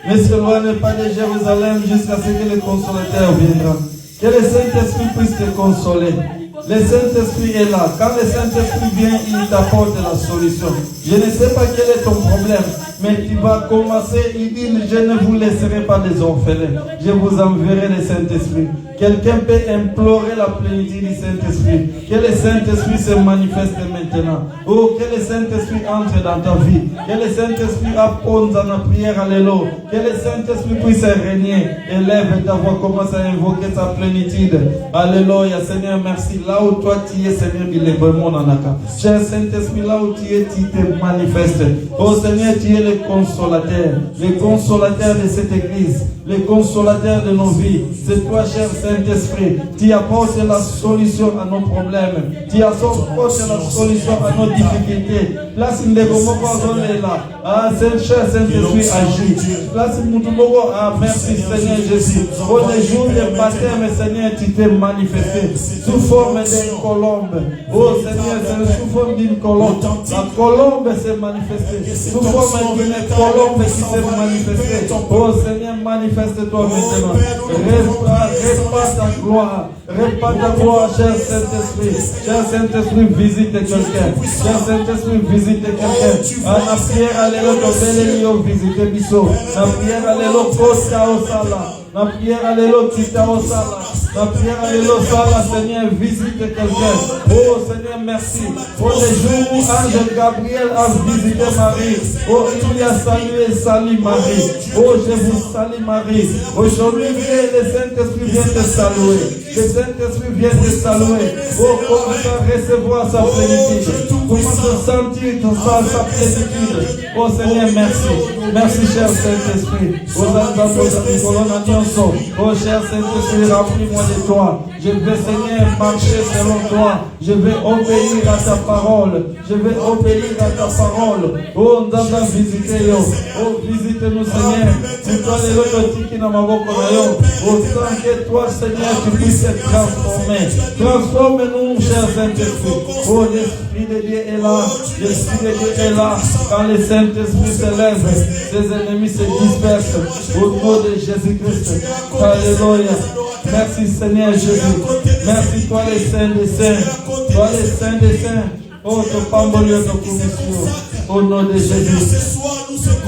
Ne s'éloignez pas de Jérusalem jusqu'à ce que le consolateur viendra. Que le Saint-Esprit puisse te consoler. Le Saint-Esprit est là. Quand le Saint-Esprit vient, il t'apporte la solution. Je ne sais pas quel est ton problème, mais tu vas commencer, il dit, je ne vous laisserai pas des orphelins. Je vous enverrai le Saint-Esprit. Quelqu'un peut implorer la plénitude du Saint-Esprit. Que le Saint-Esprit se manifeste maintenant. Oh, que le Saint-Esprit entre dans ta vie. Que le Saint-Esprit apporte dans la prière, alléluia. Que le Saint-Esprit puisse régner. Élève ta voix, commence à invoquer sa plénitude. Alléluia, Seigneur, merci. Là où toi tu es, Seigneur, il est vraiment dans la cap. Cher Saint-Esprit, là où tu es, tu te manifestes. Oh Seigneur, tu es le consolateur de cette église, le consolateur de nos vies. C'est toi, cher Saint-Esprit, tu apportes la solution à nos problèmes. Tu apportes la solution à nos difficultés. Place une là. Ah, cher Saint-Esprit, agit. Place une ah, merci Seigneur Jésus. Oh, les jours de baptême, Seigneur, tu t'es manifesté sous forme d'une colombe. Oh Seigneur, c'est sous forme d'une colombe. La colombe s'est manifestée. Sous forme d'une colombe qui s'est manifestée. Oh Seigneur, manifeste-toi maintenant. Répare ta gloire. Répare ta gloire, cher Saint-Esprit. Cher Saint-Esprit, visite quelqu'un. Cher Saint-Esprit, visite quelqu'un. La prière, alléluia, visite Bisso. La prière, alléluia, Costa Osala. La prière, alléluia, Tita Osala. La prière, alléluia, Seigneur, visite quelqu'un. Oh Seigneur, merci. Pour les jours où Ange Gabriel a visité Marie. Oh, il lui a salué Marie. Oh, je vous salue Marie. Aujourd'hui, le Saint-Esprit vient te saluer. Le Saint-Esprit vient te saluer. Oh, commence à recevoir sa plénitude. Commence à sentir sa plénitude. Oh Seigneur, merci. Merci, cher Saint-Esprit. Oh, cher Saint-Esprit, remplis-moi de toi. Je vais, Seigneur, marcher selon toi. Je vais obéir à ta parole. Je vais obéir à ta parole. Oh, on va visiter yo. Oh, visite-nous, Seigneur. C'est toi les autres qui n'ont pas autant que toi, Seigneur, tu puisses être transformé. Transforme-nous, cher Saint-Esprit. Oh, l'Esprit de Dieu est là. L'Esprit de Dieu est là. Quand le Saint-Esprit se lève, ses ennemis se dispersent. Au nom de Jésus-Christ. Alléluia. Merci, Seigneur Jésus. Merci, toi, les saints des saints. Toi, les saints des saints. Oh, te pambolio de commission. Au nom de Jésus.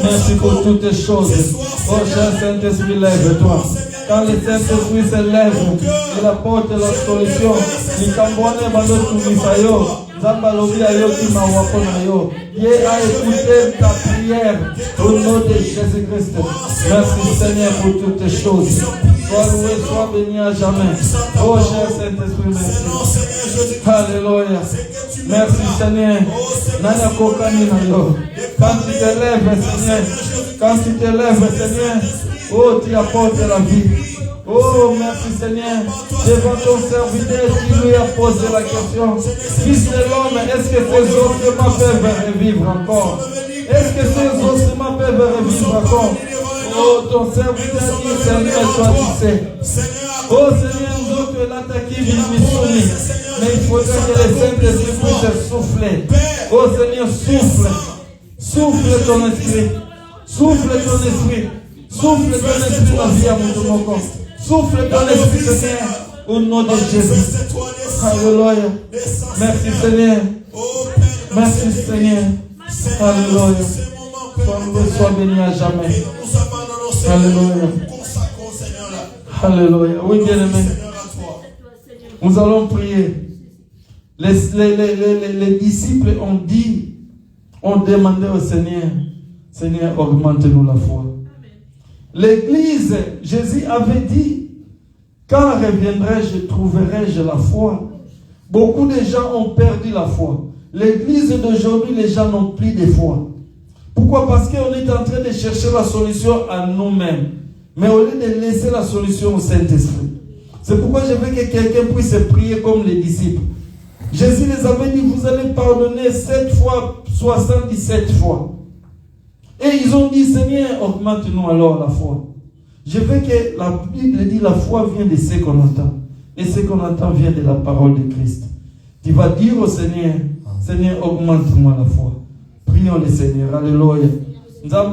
Merci pour toutes les choses. Oh, cher Saint-Esprit, lève-toi. Quand le Saint-Esprit se lève, il apporte la solution. Il cambonne bando tumisayo. Zambalobi ayo ki mawako na yo. Dieu a écouté ta prière au nom de Jésus-Christ. Merci Seigneur pour toutes les choses. Sois loué, sois béni à jamais. Oh cher Saint-Esprit, merci. Alléluia. Merci Seigneur. Nana kokani na yo. Quand tu te lèves, Seigneur. Quand tu te lèves, Seigneur. Oh, tu apportes la vie. Oh, merci Seigneur. Devant ton serviteur qui lui a posé la question. Fils de l'homme, est-ce que ces ossements peuvent revivre encore? Est-ce que ces ossements peuvent revivre encore? Oh, ton serviteur dit, Seigneur, toi tu sais. Oh Seigneur, nous autres l'attaquer, mais il faudrait que les Saint-Esprit puissent souffler. Oh Seigneur, souffle. Souffle ton esprit. Souffle ton esprit. Souffle ton esprit la vie à mon corps. Souffle ton esprit, Seigneur, au nom de Jésus. Alléluia. Merci Seigneur. Merci Seigneur. Alléluia. Sois béni à jamais. Alléluia. Alléluia. Oui, bien-aimé. Nous allons prier. Les disciples ont demandé au Seigneur, Seigneur, augmente-nous la foi. L'Église, Jésus avait dit, quand reviendrai-je, trouverai-je la foi? Beaucoup de gens ont perdu la foi. L'Église d'aujourd'hui, les gens n'ont plus de foi. Pourquoi? Parce qu'on est en train de chercher la solution à nous-mêmes. Mais au lieu de laisser la solution au Saint-Esprit. C'est pourquoi je veux que quelqu'un puisse prier comme les disciples. Jésus les avait dit, vous allez pardonner 7 fois, 77 fois. Et ils ont dit, Seigneur, augmente-nous alors la foi. Je veux que la Bible dit, la foi vient de ce qu'on entend. Et ce qu'on entend vient de la parole de Christ. Tu vas dire au Seigneur, Seigneur, augmente-moi la foi. Prions le Seigneur. Alléluia. Bien-aimé,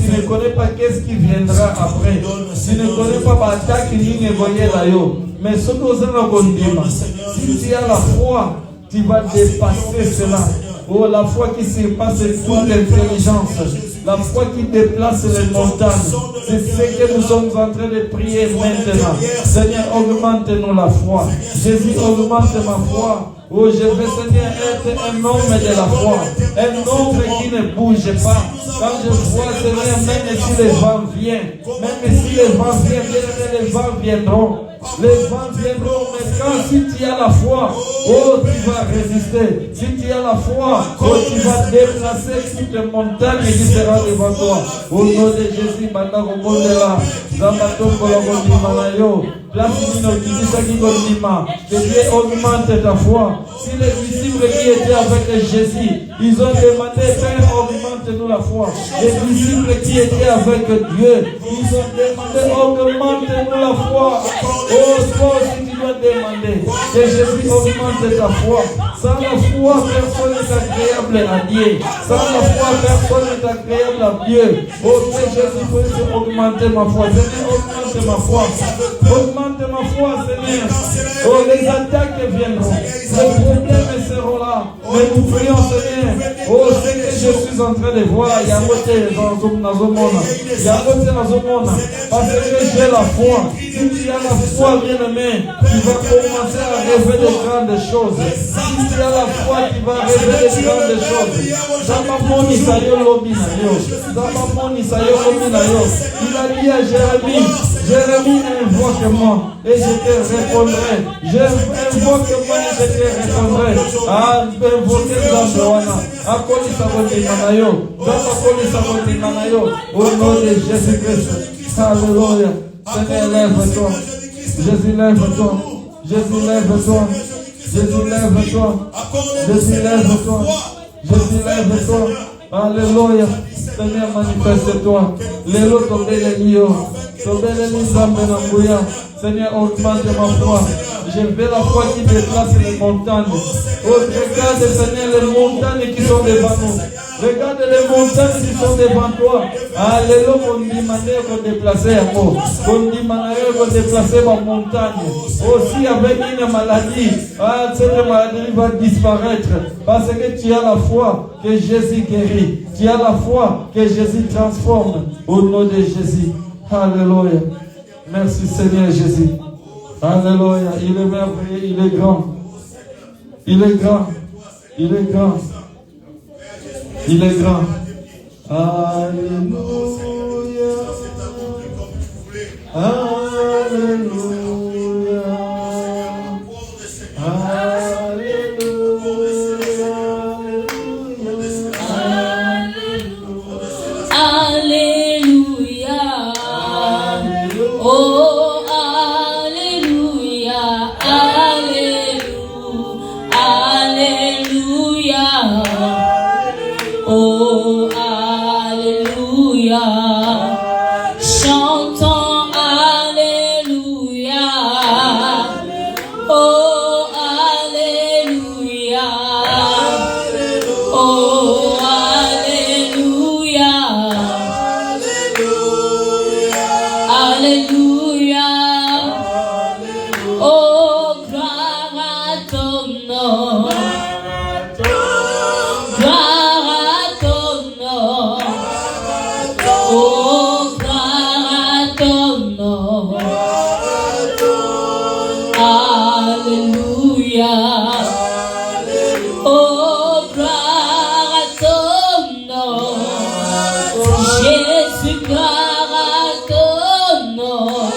tu ne connais pas qu'est-ce qui viendra après. Tu ne connais pas l'attaque qui est voyée là-haut. Mais ce que vous avez dit, si tu as la foi, tu vas dépasser cela. Oh, la foi qui surpasse toute intelligence. La foi qui déplace les montagnes. C'est ce que nous sommes en train de prier maintenant. Seigneur, augmente-nous la foi. Jésus, augmente ma foi. Oh, je veux, Seigneur, être un homme de la foi. Un homme qui ne bouge pas. Quand je vois, Seigneur, même si les vents viennent, les vents viendront. Les vents viendront, mais quand si tu as la foi, oh, tu vas résister. Si tu as la foi, oh, tu vas déplacer toute montagne qui sera devant toi. Au nom de Jésus, maintenant, au monde de là, que Dieu augmente ta foi. Si les disciples qui étaient avec Jésus, ils ont demandé, Père, augmente-nous la foi. Les disciples qui étaient avec Dieu, ils ont demandé, augmente-nous la foi. Oh, toi aussi tu dois demander que Jésus augmente ta foi. Sans la foi, personne n'est agréable à Dieu. Sans la foi, personne n'est agréable à Dieu. Oh, que Jésus puisse augmenter ma foi. Seigneur, augmente ma foi. Augmente ma foi, Seigneur. Oh, les attaques viendront. Les problèmes seront là. Mais nous prions, Seigneur. Oh, c'est que je suis en train de voir. Il y a un côté dans le monde. Parce que j'ai la foi. Si tu as la foi, bien-aimé, tu vas commencer à rêver de grandes choses. Si tu as la foi, tu vas rêver de grandes choses. Il a dit à Jérémie, Jérémie, invoque-moi et je te répondrai. Invoque-moi et je te répondrai. Ah, invoquez Zamboana. Au nom de Jésus-Christ. Alléluia. Seigneur, lève-toi. Jésus, lève-toi. Jésus, lève-toi. Jésus, lève-toi. Jésus, lève-toi. Jésus, lève-toi. Alléluia. Seigneur, manifeste-toi. Lélo, tombez les lions. Tombez les lions. Seigneur, augmente ma foi. Je veux la foi qui déplace les montagnes. Oh, regarde, Seigneur, les montagnes qui sont devant nous. Regarde les montagnes qui sont devant toi. Alléluia, on dit manière de déplacer à moi. On dit manière de déplacer ma montagne. Aussi avec une maladie, cette maladie va disparaître. Parce que tu as la foi que Jésus guérit. Tu as la foi que Jésus transforme. Au nom de Jésus. Alléluia. Merci Seigneur Jésus. Alléluia. Il est merveilleux, il est grand. Il est grand. Il est grand. Il est grand. Alléluia. Alléluia. Alléluia. Oh, Alléluia. Alléluia. Oh, Alléluia. Chantons Alléluia. Oh, Alléluia. Oh, Alléluia. Alléluia. Oh, gloire à ton nom. Gloire à ton nom. Oh, gloire à ton nom. Alléluia. Oh, gloire à ton nom. Oh, Jésus, gloire à ton nom.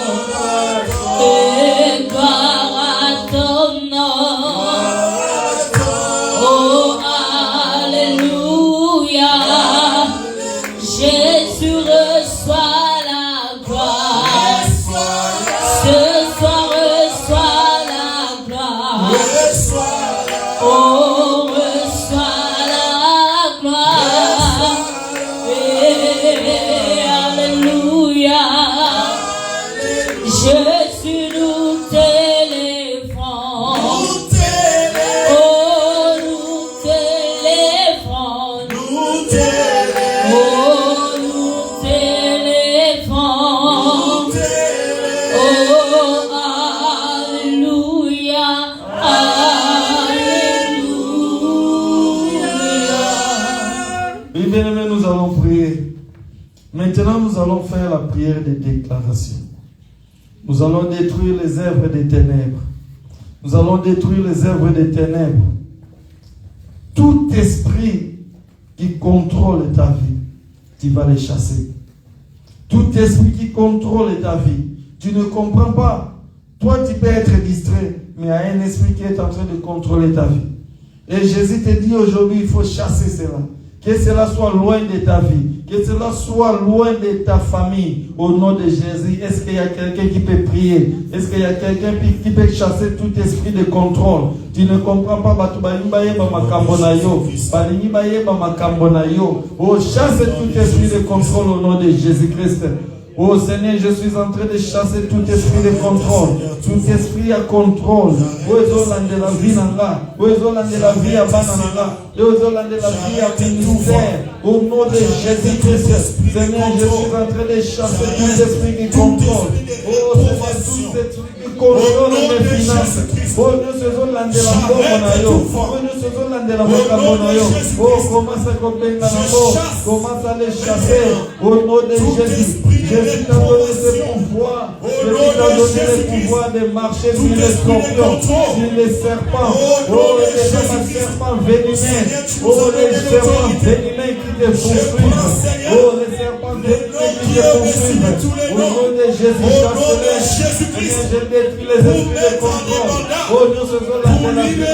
Maintenant, nous allons faire la prière de déclaration. Nous allons détruire les œuvres des ténèbres. Nous allons détruire les œuvres des ténèbres. Tout esprit qui contrôle ta vie, tu vas les chasser. Tout esprit qui contrôle ta vie, tu ne comprends pas. Toi, tu peux être distrait, mais il y a un esprit qui est en train de contrôler ta vie. Et Jésus te dit aujourd'hui, il faut chasser cela. Que cela soit loin de ta vie. Que cela soit loin de ta famille. Au nom de Jésus, est-ce qu'il y a quelqu'un qui peut prier? Est-ce qu'il y a quelqu'un qui peut chasser tout esprit de contrôle? Tu ne comprends pas. Oh, chasse tout esprit de contrôle au nom de Jésus-Christ. Oh Seigneur, je suis en train de chasser tout esprit de contrôle, tout esprit à contrôle. Oh, Zolan de la vie nanga, oh, Zolan de la vie à banana, oh, Zolan de la vie à ministère. Au nom de Jésus-Christ, Seigneur, je suis en train de chasser tout esprit qui contrôle. Oh, Seigneur, tout esprit qui contrôle mes finances. Oh, nous faisons l'an de la bonayo. Oh, nous faisons l'an de la bonayo. Oh, commence à comprendre commence à les chasser. Au nom de Jésus. Jésus t'a donné ce pouvoir. Jésus t'a donné le pouvoir de marcher sur les scorpions, sur les serpents. Oh, les serpents venimeux. Oh, les serpents venimeux qui te poursuivent. Oh, les serpents venimeux qui te poursuivent. Au nom de Jésus, je détruis les esprits de contrôle. Oh, nous faisons la pénalité.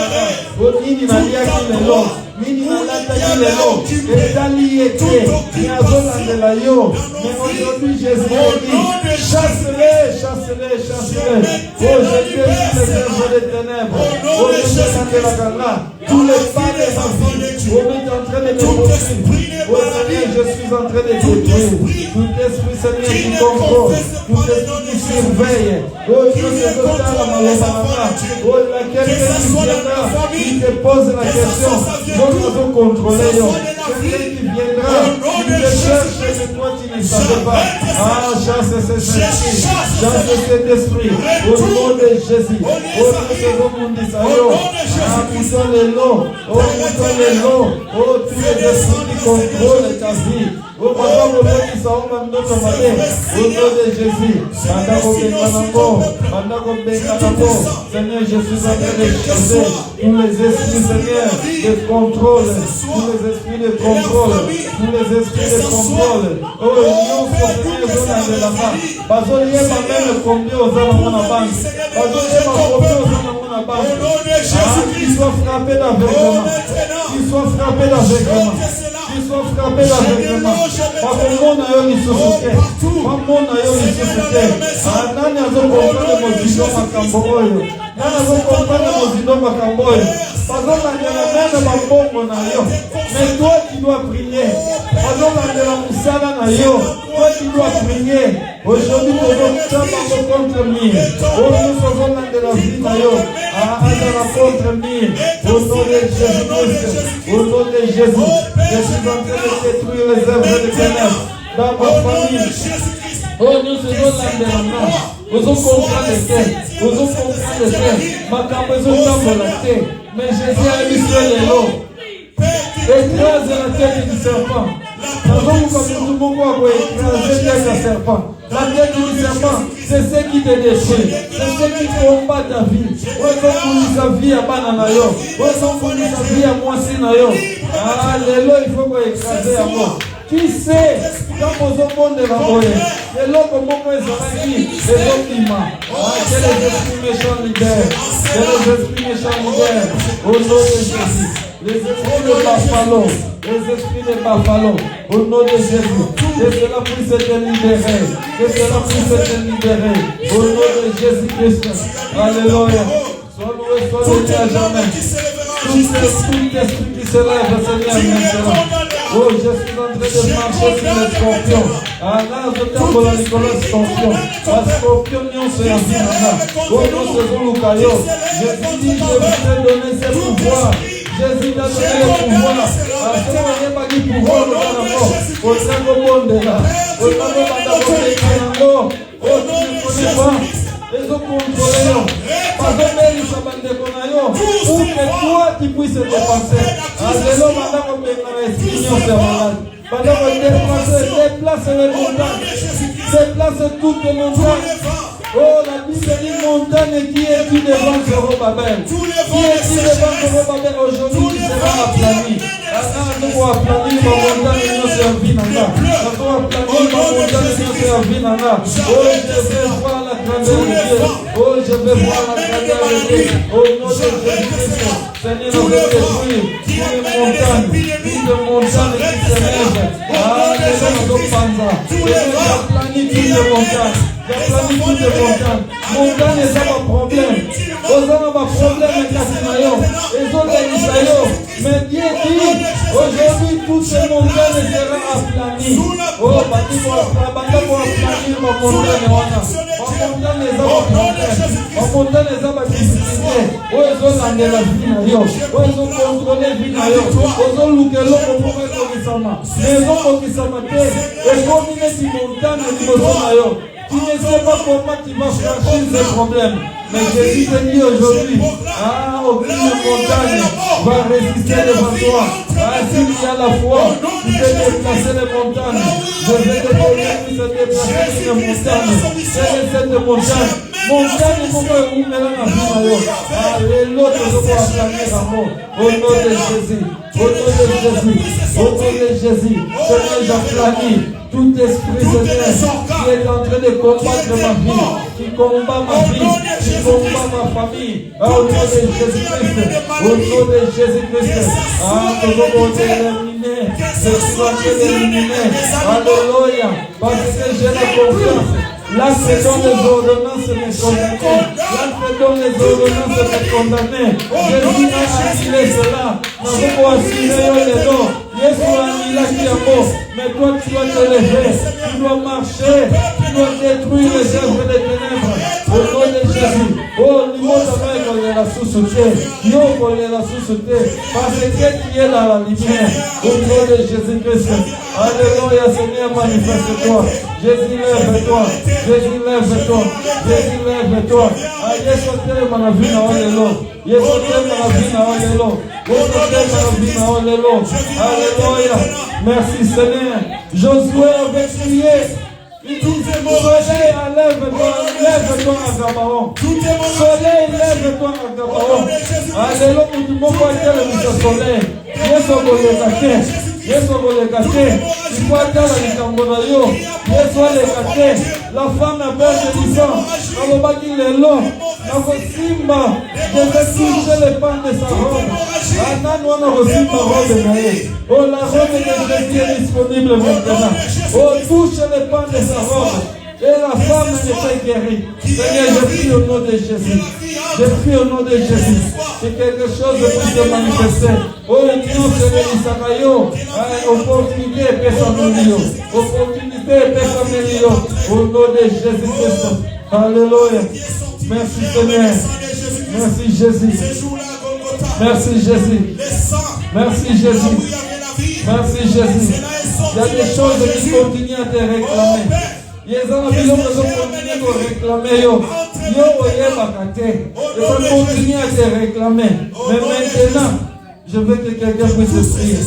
Oh, Nini Nalia qui les lance. Nini Nalata qui les lance. Et Dali était. Niazola de la yo. Mais aujourd'hui, Jésus dit, chasse-les, chasse-les, chasse-les. Oh, je détruis les œuvres des ténèbres. Oh, je détruis la gala. Tous les pas de ma vie. Oh, mais tu es en train de me poursuivre. Oh, Seigneur, je suis en train de détruire. Tout esprit, Seigneur, qui contrôle. Tout esprit qui surveille. Oh, je suis au sein de la malheureusement. Oh, laquelle qui viendra, qui te pose la question. Donc, nous allons contrôler. Quelqu'un qui viendra, qui te cherche, et toi, tu ne savais pas. Ah, chasse cet esprit. Chasse cet esprit. Au nom de Jésus. Oh, nous faisons mon dessaillot. Ah, poussons les lots. Oh, poussons les lots. Oh, tous les esprits qui contrôlent ta vie. Oh, papa, au nom qui s'en va notre matin. Au nom de Jésus. Seigneur, je suis en train de chasser tous les esprits, Seigneur, de contrôle. Tous les esprits de contrôle. Tous les esprits de contrôle. Oh, nous, Seigneur, zone de la main. Bazolier ma même combien aux hommes à la banque. Bazolier ma combien aux hommes à la banque. Ah, qu'ils soient frappés d'aveuglement. Qu'ils soient frappés d'aveuglement. Qu'ils soient frappés d'aveuglement. Maman n'a eu ni soucié. Maman n'a eu ni soucié. Ah, nani a zo comprendre mon vision macamboyo. Nani a zo comprendre mon vision macamboyo. Pardon, la mabongo na yo. Mais toi qui dois prier. Pardon, la moussala na yo. Toi qui dois prier. Aujourd'hui, nous sommes contre mire. Oh, nous faisons la vie na yo. Ah, la contre mire. Au nom de Jésus-Christ. Au nom de Jésus. Je suis en train de détruire les œuvres de ténèbres dans ma famille. Oh, nous faisons la main. Nous sommes contre les terres. Nous sommes contre les terres. Ma campagne est la terre. Mais Jésus a mis sur les lots. Écrase la tête du serpent. Tout le monde va écraser la tête du serpent. La tête du serpent, c'est ce qui te détruit. C'est ce qui combat ta vie. On sa vie à Bananayo. On sa vie à Moissinayo. Ah, les lots, il faut qu'on écrase à moi. Qui sait, quand vous êtes bon de la moelle, les lots comme on les optimants. Ah, que les esprits méchants libèrent. Que les esprits méchants libèrent. Au nom de Jésus. Les esprits de Buffalo. Les esprits de Buffalo. Au nom de Jésus. Que cela puisse être libéré. Que cela puisse être libéré. Au nom de Jésus-Christ. Alléluia. Sois loué, sois loué à jamais. Tout esprit qui se lève, Seigneur, maintenant. Oh, je suis en train de marcher sur les scorpions. Ah, là, je t'aime pour la Nicolas scorpion. La scorpion, nous sommes en vie. Oh, nous sommes au caillot. Jésus dit, je vais te donner ce pouvoir. Jésus t'a donné le pouvoir. Ah, ce n'est pas du pouvoir, le monde. Au sein du monde, là. Au sein du monde, oh, tu ne connais pas. Les autres contrôleurs. Parce que les sabandés qu'on a eu, pour que toi tu puisses te passer. Ah, c'est l'homme qui a esprit, c'est malade. Déplace les montagnes. Déplace toutes les montagnes. Oh, la Bible dit montagne qui est dit devant Zorobabel. Qui est dit devant Zorobabel aujourd'hui qui sera aplani. Nous allons aplanir ma montagne et nous servir nana. Nous allons aplanir ma montagne et nous servir nana. Oh, je vais voir la grandeur de Dieu. Oh, je vais voir la grandeur de Dieu. Au nom de Jésus-Christ, Seigneur, nous allons détruire toutes les montagnes qui s'élèvent. Ah, les gens nous panza. Seigneur, j'aplanis toutes les montagnes. J'aplanis toutes les montagnes. Montagne, c'est pas problème. Aux hommes, pas problème, les autres, mais Dieu dit, aujourd'hui, toutes ces montagnes seront aplanies. Oh, bâti pour aplanir ma montagne. Ma montagne, c'est pas problème. Ma montagne, c'est pas difficulté. Oh, ils ont l'année la vie. Oh, ils ont contrôlé la vie. Ils ont loué l'eau pour pouvoir commissaire. Mais ils ont commissaire. Et comme il est une montagne, ils ont tu ne sais pas comment tu vas franchir ces problèmes. Mais Jésus te dit aujourd'hui, aucune montagne va résister devant toi. S'il y a la foi, tu peux déplacer les montagnes. Je vais te donner de déplacer les montagnes. C'est cette montagne. Montagne, comment vous mettez la vie. L'autre, je vais aplanir à moi. Au nom de Jésus. Au nom de Jésus. Au nom de Jésus. Seigneur, j'aplanis tout esprit, Seigneur, qui est en train de combattre ma vie, qui combat ma vie, qui combat ma famille. Au nom de Jésus-Christ. Au nom de Jésus-Christ. Nous allons éliminer. Je suis en train d'éliminer. Alléluia. Parce que j'ai la confiance. Là, c'est dans les ordonnances de mes condamnés. Là, c'est dans les ordonnances de mes condamnés. Jésus a assuré cela. Nous avons assuré les noms. Mais toi, tu dois te lever. Tu dois marcher. Tu dois détruire les œuvres des ténèbres. Au nom de Jésus. Oh, nous avons la sous-souté. Nous avons la sous-souté. Parce que tu es là, la lumière. Au nom de Jésus-Christ. Alléluia, Seigneur, manifeste-toi. Jésus, lève-toi. Jésus, lève-toi. Jésus, lève-toi. Yesu tena na vina wale lo. Yesu tena na vina wale lo. Yesu tena na vina wale lo. Alléluia. Merci Seigneur. Josué avait crié. Il disait, soleil, lève-toi à Gabaon. Soleil, lève-toi à Gabaon. Alléluia, tout le monde va dire le soleil. Yesu bolekate. Yesu bolekate. Il faut attendre les Cambonayo. Yesu bolekate. La femme a peur de l'islam. Elle va dire les lots. Simba, je vais toucher les pans de sa robe. Anan, on a reçu ma robe. Oh, la robe de Jésus est disponible maintenant. Oh, touche les pans de sa robe. Et la femme n'est guérie. Seigneur, je prie au nom de Jésus. Je prie au nom de Jésus. Que quelque chose puisse se manifester. Oh, Dieu, Seigneur, Isakayo. Opportunité, personne. Opportunité, personne. Au nom de Jésus-Christ. Alléluia. Merci Seigneur. Merci Jésus. Merci Jésus. Merci Jésus. Merci Jésus. Il y a des choses qui continuent à te réclamer. Il y a des gens qui continuent à te réclamer. Ils continuent à te réclamer. Mais maintenant, je veux que quelqu'un puisse prier.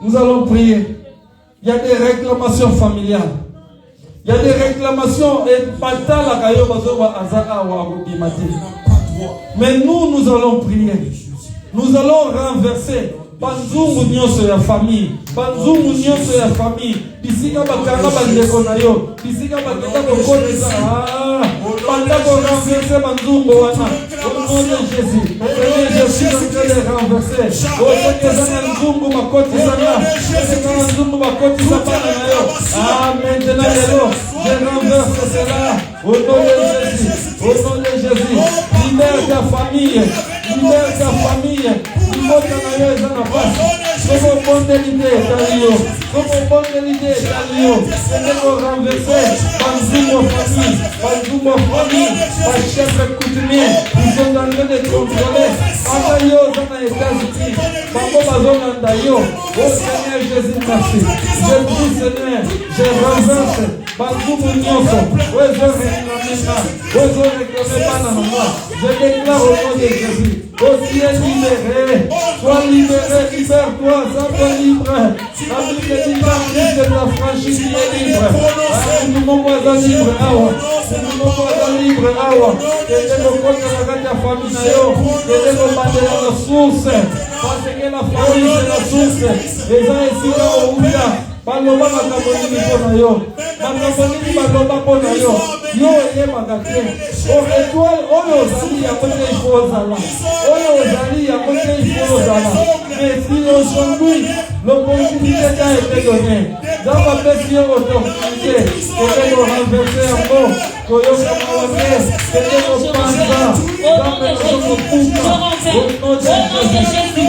Nous allons prier. Il y a des réclamations familiales. Il y a des réclamations et mais nous allons prier. Nous allons renverser. Banzungu nyonso ya famille. Banzungu nyonso ya famille. Bisika bakanga bandeko na yo. Bisika bakenda kokonisa. Banda ko renverser banzungu wana. Au nom de Jésus. Je suis en train de renverser. Au nom de banzungu makoti sana. Banzungu makoti sana na yo. Maintenant lelo, je renverse cela. Au nom de Jésus. Au nom de Jésus. Libère ta famille. Libère ta famille. Como bonne l'idée, Dalio. Como bonne l'idée, Dalio. Nous renverser. Banzumo famille. Par chef coutumier. Ils sont en train de contrôler. Andayo, dans les États-Unis. Maman Bazon Andayo. Oh Seigneur Jésus, merci. Je prie Seigneur. Je renverse. Banzumu Nyoso. Ozo Réclamena. Ozo Réclamena Mama. Je déclare au nom de Jésus. Aussi est libéré. Sois libéré. Libère-toi. Sois libre. La Bible dit la prise de la franchise est libre. Nous sommes libre. Nous sommes libre. Que le côté de la famille na yo. Que le côté de la source. Parce que la famille c'est la source. Les gens ici au Ouya. Baloba makabonini pona yo. Makabonini baloba pona yo. Yo eye magate. O étoile oyo ozali ya kote ifozala. Oyo ozali ya kote ifozala. Mais si aujourd'hui l'opportunité t'a été donnée, dans ma petite opportunité, que nous renverser en mot, que nous renverser, que nous pensons, dans le nom de Jésus, au nom de Jésus,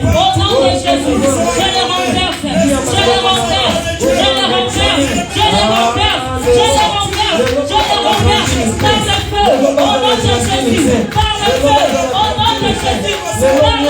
Au nom de Jésus, je le renverse, je le renverse, je le renverse, je le renverse, je le renverse, je le renverse, par le feu, au nom de Jésus, par le feu, au nom de Jésus, par le feu, je le renverse.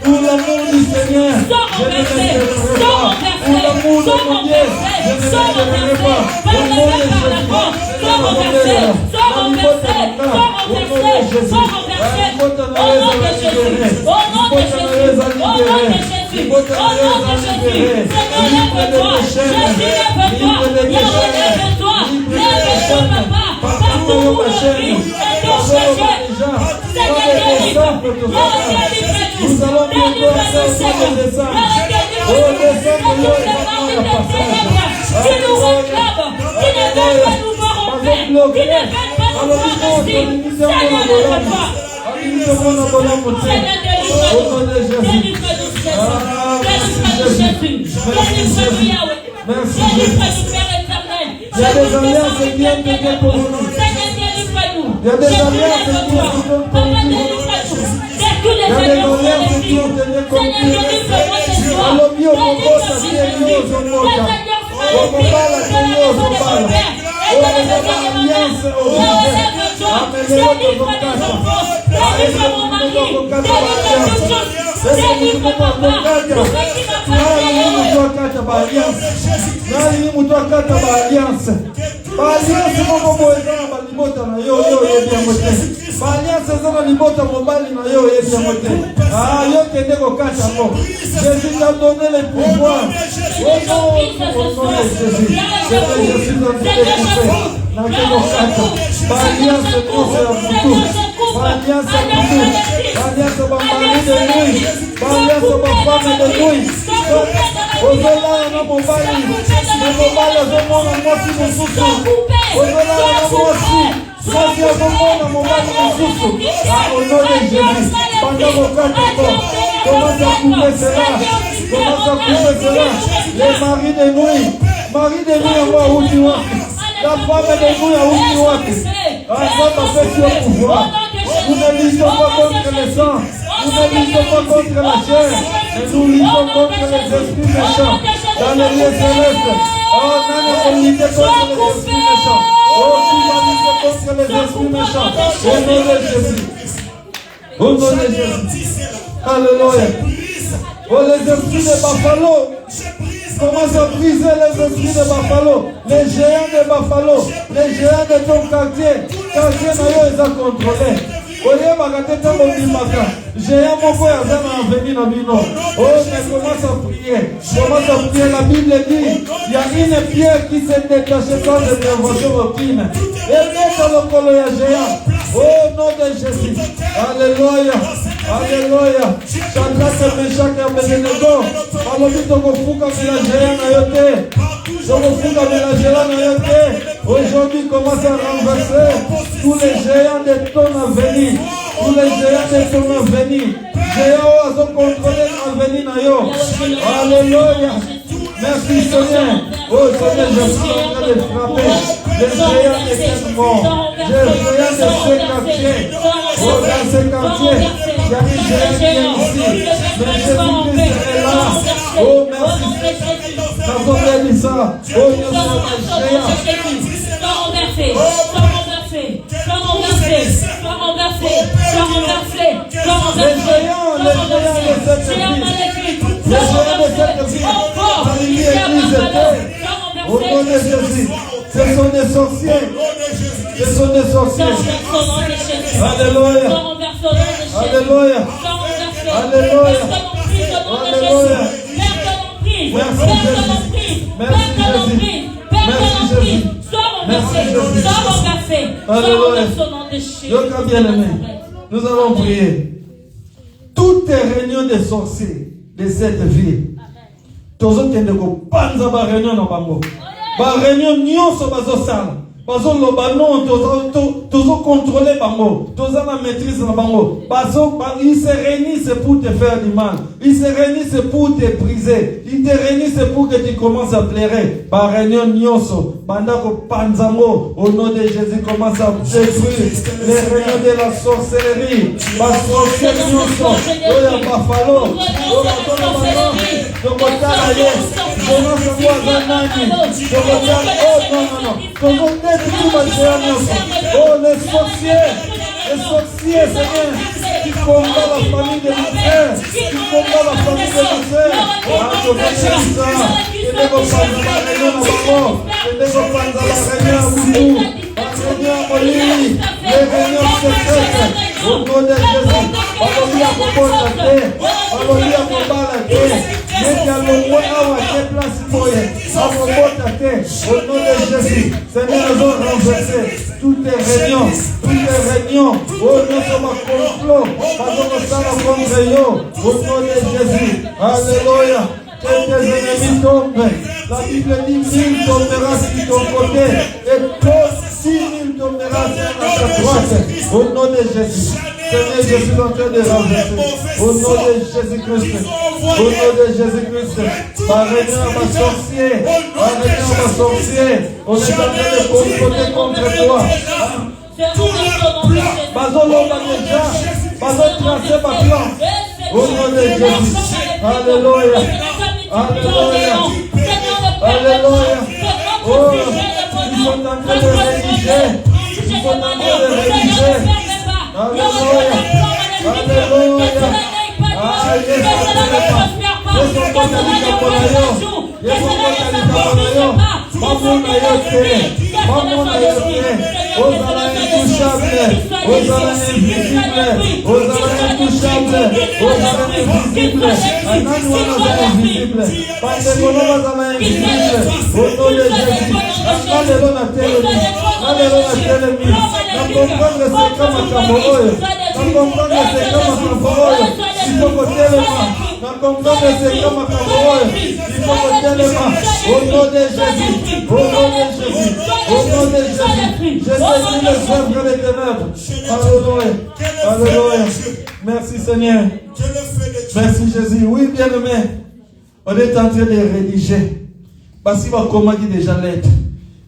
Pour l'amour du Seigneur, je ne m'intéresserai pas. Pour l'amour de mon Dieu, je ne m'intéresserai pas. Au nom de Jésus, nous allons bientôt faire le décembre. Oh, décembre, qui nous réclame, qui ne veut pas nous voir entrer, qui ne veut pas nous voir rester. Seigneur, délivre-nous. Seigneur, délivre-nous, Jésus. Délivre-nous, Yahweh. Délivre-nous, Père éternel. Il y a des alliances qui viennent de Dieu pour nous. Seigneur, délivre-nous. Il y a des alliances qui viennent de Dieu pour nous. Il y a des alliances qui ont été conclues. Jésus t'a donné le pouvoir. Au nom de Jésus. Je suis dans tes commence à couper cela. Les maris de nuit. Marie de nuit à moi où tu vois. La femme de nuit à où tu vois. Encore fait sur pouvoir. Nous ne luttons pas contre le sang. Nous ne luttons pas contre la chair. Mais nous luttons contre les esprits méchants. Dans les lieux célestes. Oh, non, on lutte contre les esprits méchants. Oh, tu vas lutter contre les esprits méchants. Au nom de Jésus. Au nom de Jésus. Alléluia. Oh, les esprits de Buffalo. Commence à briser les esprits de Buffalo. Les géants de Buffalo. Les géants de ton quartier. Quartier n'a pas contrôlé. Oye Magatete Mokimaka. Géant Moko Yazana venu dans Bino. Oh, mais commence à prier. Commence à prier. La Bible dit il y a une pierre qui s'est détachée sans intervention aucune. Et mettre le coloya géant. Au nom de Jésus. Alléluia. Alléluia. Shadrach, Meshach et Abednego. Alobi tokofuka bila géant na yote. Tokofuka bila géant na yote. Aujourd'hui, commence à renverser tous les géants de ton avenir. Tous les géants de ton avenir. Géants ont contrôlé l'avenir na yo. Alléluia. Merci Seigneur. Oh Seigneur, je suis en train de frapper les géants de cette mort. Les géants de ce quartier. Oh, dans ce quartier, il y a des géants qui sont ici. Mais Jésus-Christ est là. Oh, merci. Nazobelisa. Oh, Dieu, au nom de Jésus, ce sont des sorciers. Ce sont des sorciers. Alléluia. Alléluia. Alléluia. Alléluia. Merci Jésus. Merci Jésus. Merci Jésus. Alléluia. Donc, bien-aimé, nous allons prier. Toutes les réunions des sorciers de cette ville. Tous les réunions dans bango. Ba réunion nyonso bazosala. Bazoloba non, tozo contrôler bango. Toza na maîtrise na bango. Ils se réunissent pour te faire du mal. Ils se réunissent pour te briser. Ils te réunissent pour que tu commences à pleurer. Ba réunion nyonso. Bandako panzango. Au nom de Jésus, commence à détruire les réunions de la sorcellerie. Ba sorcellerie nyonso. Oya bafalo. Oya bafalo. Tokotala ye. Commence à voir zanani. Tokotala. Oh non. Oh, les sorciers, Seigneur, qui combattent la famille de Luther, qui combattent la famille de Luther. Ah, je veux ça. Je ne veux pas la réunion à Bambo. Je ne veux pas la réunion à Boubou. La réunion à Molini. Les réunions secrètes. Au nom de Jésus. Alléluia pour la terre. Alléluia pour la terre. Mais à l'eau, à quelle place pour au nom de Jésus, Seigneur, nous avons renversé toutes les réunions, oh, nous sommes en complot, contre eux, au nom de Jésus, alléluia, que tes ennemis tombent, la Bible dit 1000 tombera sur ton côté, et 6000 tombera sur ta droite, au nom de Jésus. Seigneur, je suis en train de renverser. Au nom de Jésus-Christ. Au nom de Jésus-Christ. Ma réunion, ma sorcier. Ma réunion, ma sorcier. On est en train de comploter contre toi. Bazolo va déjà. Bazolo tracer ma plan. Au nom de Jésus. Alléluia. Alléluia. Alléluia. Oh, ils sont en train de rédiger. Ils sont en train de rédiger. Alléluia. Alléluia. Ah, Yesu ataleta. Yesu ataleta kwa leo. Yesu ataleta kwa leo. Mamona yote. Mamona yote. Ozala intouchable. Ozala invisible. Ozala intouchable. Ozala invisible. Anani wana invisible. Pandemona wana invisible. Au nom de Jésus. Alléluia na telemi. Alléluia na telemi. Na comprendre c'est comme un camoyo. Na comprendre c'est comme un camoyo. Il faut que telema. Na comprendre c'est comme un camoyo. Il faut que telema. Au nom de Jésus. Au nom de Jésus. Au nom de Jésus. Je sais les œuvres des ténèbres. Alléluia. Alléluia. Merci Seigneur. Merci Jésus. Oui, bien-aimé. On est en train de rédiger. Basi va comment qui déjà l'être.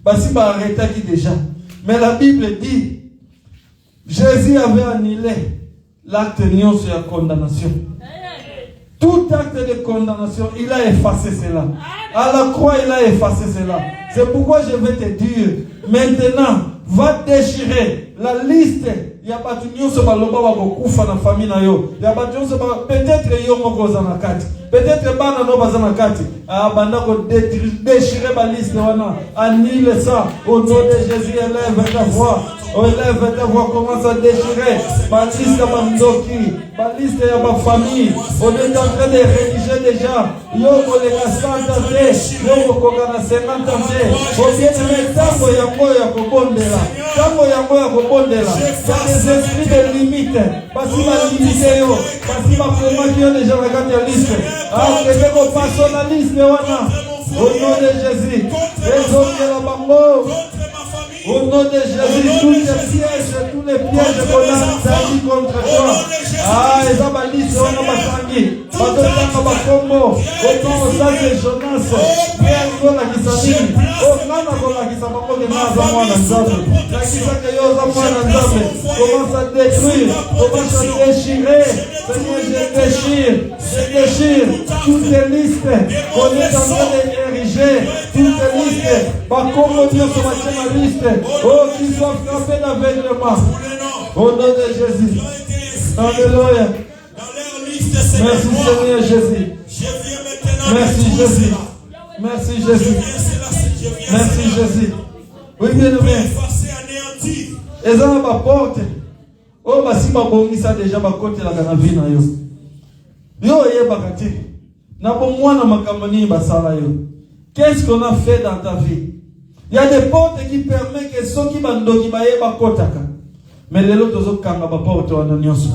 Basi va arrêter qui déjà. Mais la Bible dit, Jésus avait annulé l'acte nion sur la condamnation. Tout acte de condamnation, il a effacé cela. À la croix, il a effacé cela. C'est pourquoi je vais te dire, maintenant, va déchirer la liste. Il y a pas de nion sur la loba beaucoup fa na famille na yo. Il y a pas de nion sur peut-être yo moko zanakati. Peut-être bana no bazanakati. Ah banda ko déchirer la liste wana. Annule ça au nom de Jésus, élève ta voix. Élève ta voix, commence à déchirer ma liste à Mandoki, ma liste à ma famille. On est en train de rédiger déjà. Yoko le Cassandra, Yoko Kogana 50 ans. On vient de mettre Tango Yango ya Kobondela. Tango Yango ya Kobondela. C'est des esprits de limite. Parce qu'il m'a limité yo. Parce qu'il m'a vraiment dit déjà regardé la liste. Ah, c'est que vous passez la liste, Wana. Au nom de Jésus. Les hommes de la Bango. Au nom de Jésus, tous les pièges qu'on a servi contre toi. Ah, et ça va dire, on a ma sangi. Pas de temps, ma combo. Autant, ça, c'est Jonas. Bien, on a qui s'anime. Oh, non, on a qui s'anime. On a moi, la zone. La qui s'anime, on a moi, la zone. Commence à détruire. Commence à déchirer. Seigneur, je déchire toutes les listes qu'on est en train d'ériger. corriger toute liste. Bakombo nyonso batie na liste. Oh, qu'ils soient frappés d'aveuglement. Au nom de Jésus. Alléluia. Merci Seigneur Jésus. Merci Jésus. Merci Jésus. Merci Jésus. Oui, bien aimé. Et ça va porte. Oh, bah si ma bongi ça déjà va côté la canavine yo. Yo yé bakati. Na bon moi na makamani basala yo. Qu'est-ce qu'on a fait dans ta vie? Il y a des portes qui permettent que ceux qui bandoki ba yeba kotaka. Mais les autres tozo kanga ba porte wana nyonso.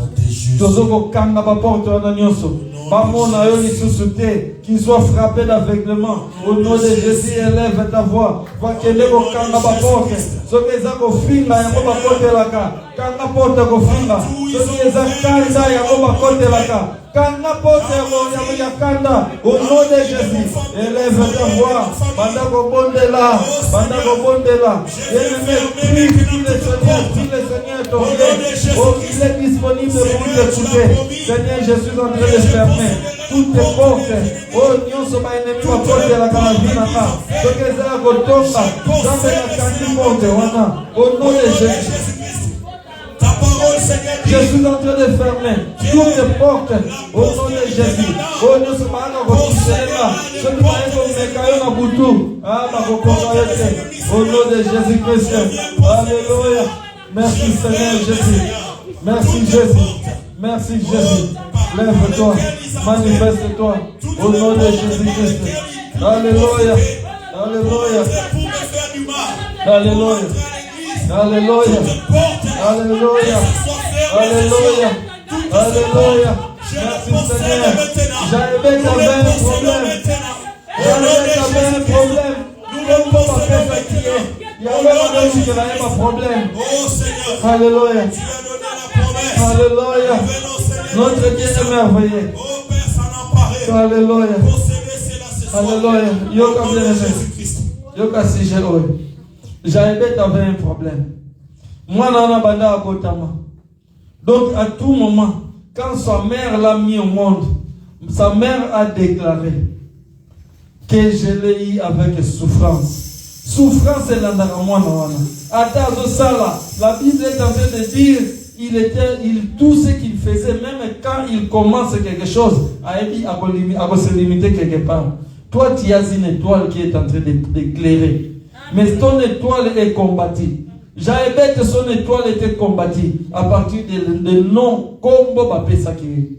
Tozo ko kanga ba porte wana nyonso. Ba mona yo li susute qui soit frappé d'aveuglement. Au nom de Jésus, élève ta voix. Va kende ko kanga ba porte. Soki eza ko finga yango ba porte laka. Kanga porte ko finga. Soki eza kanda yango ba porte laka. Kanga porte ya kanda. Au nom de Jésus, élève ta voix. Banda ko bondela. Banda ko bondela. Prie le Seigneur est tombé. Oh, il est disponible pour t'écouter. Seigneur, je suis en train de fermer toutes les portes. Oh, nyonso ba ennemi wa porte la canavina ka. Soki eza ko tomba. Zambe na kandi porte wana. Au nom de Jésus. Je suis en train de fermer toutes les portes au nom de Jésus. Oh, nous sommes en train de au nom de Jésus-Christ. Alléluia. Merci Seigneur Jésus. Merci Jésus. Merci Jésus. Lève-toi. Manifeste-toi au nom de Jésus-Christ. Alléluia. Alléluia. Alléluia. Alléluia. Alléluia. Alléluia. Alléluia. Merci Seigneur. J'avais un problème. J'avais un problème. Nous pas faire ça qui est. Il y avait un problème. Alléluia. Alléluia. Notre Dieu est merveilleux. Alléluia. Alléluia. Yoka bien aimé. Yoka si j'ai oué. J'avais un problème. Moi, non, banda akotama. Donc, à tout moment, quand sa mère l'a mis au monde, sa mère a déclaré que je l'ai eu avec souffrance. Souffrance, c'est l'andaramouana. Atazo Sala, la Bible est en train de dire, tout ce qu'il faisait, même quand il commence quelque chose, à se limiter quelque part. Toi, tu as une étoile qui est en train d'éclairer. Mais ton étoile est combattue. Jaébet, son étoile était combattue à partir de non combo bapesa qui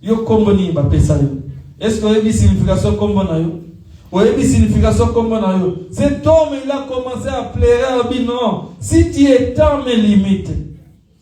yo combo ni bapesa yo. Est-ce que vous avez une signification combo na yo? Vous avez une signification combo na yo? Cet homme, il a commencé à pleurer à dire non, si tu étends mes limites,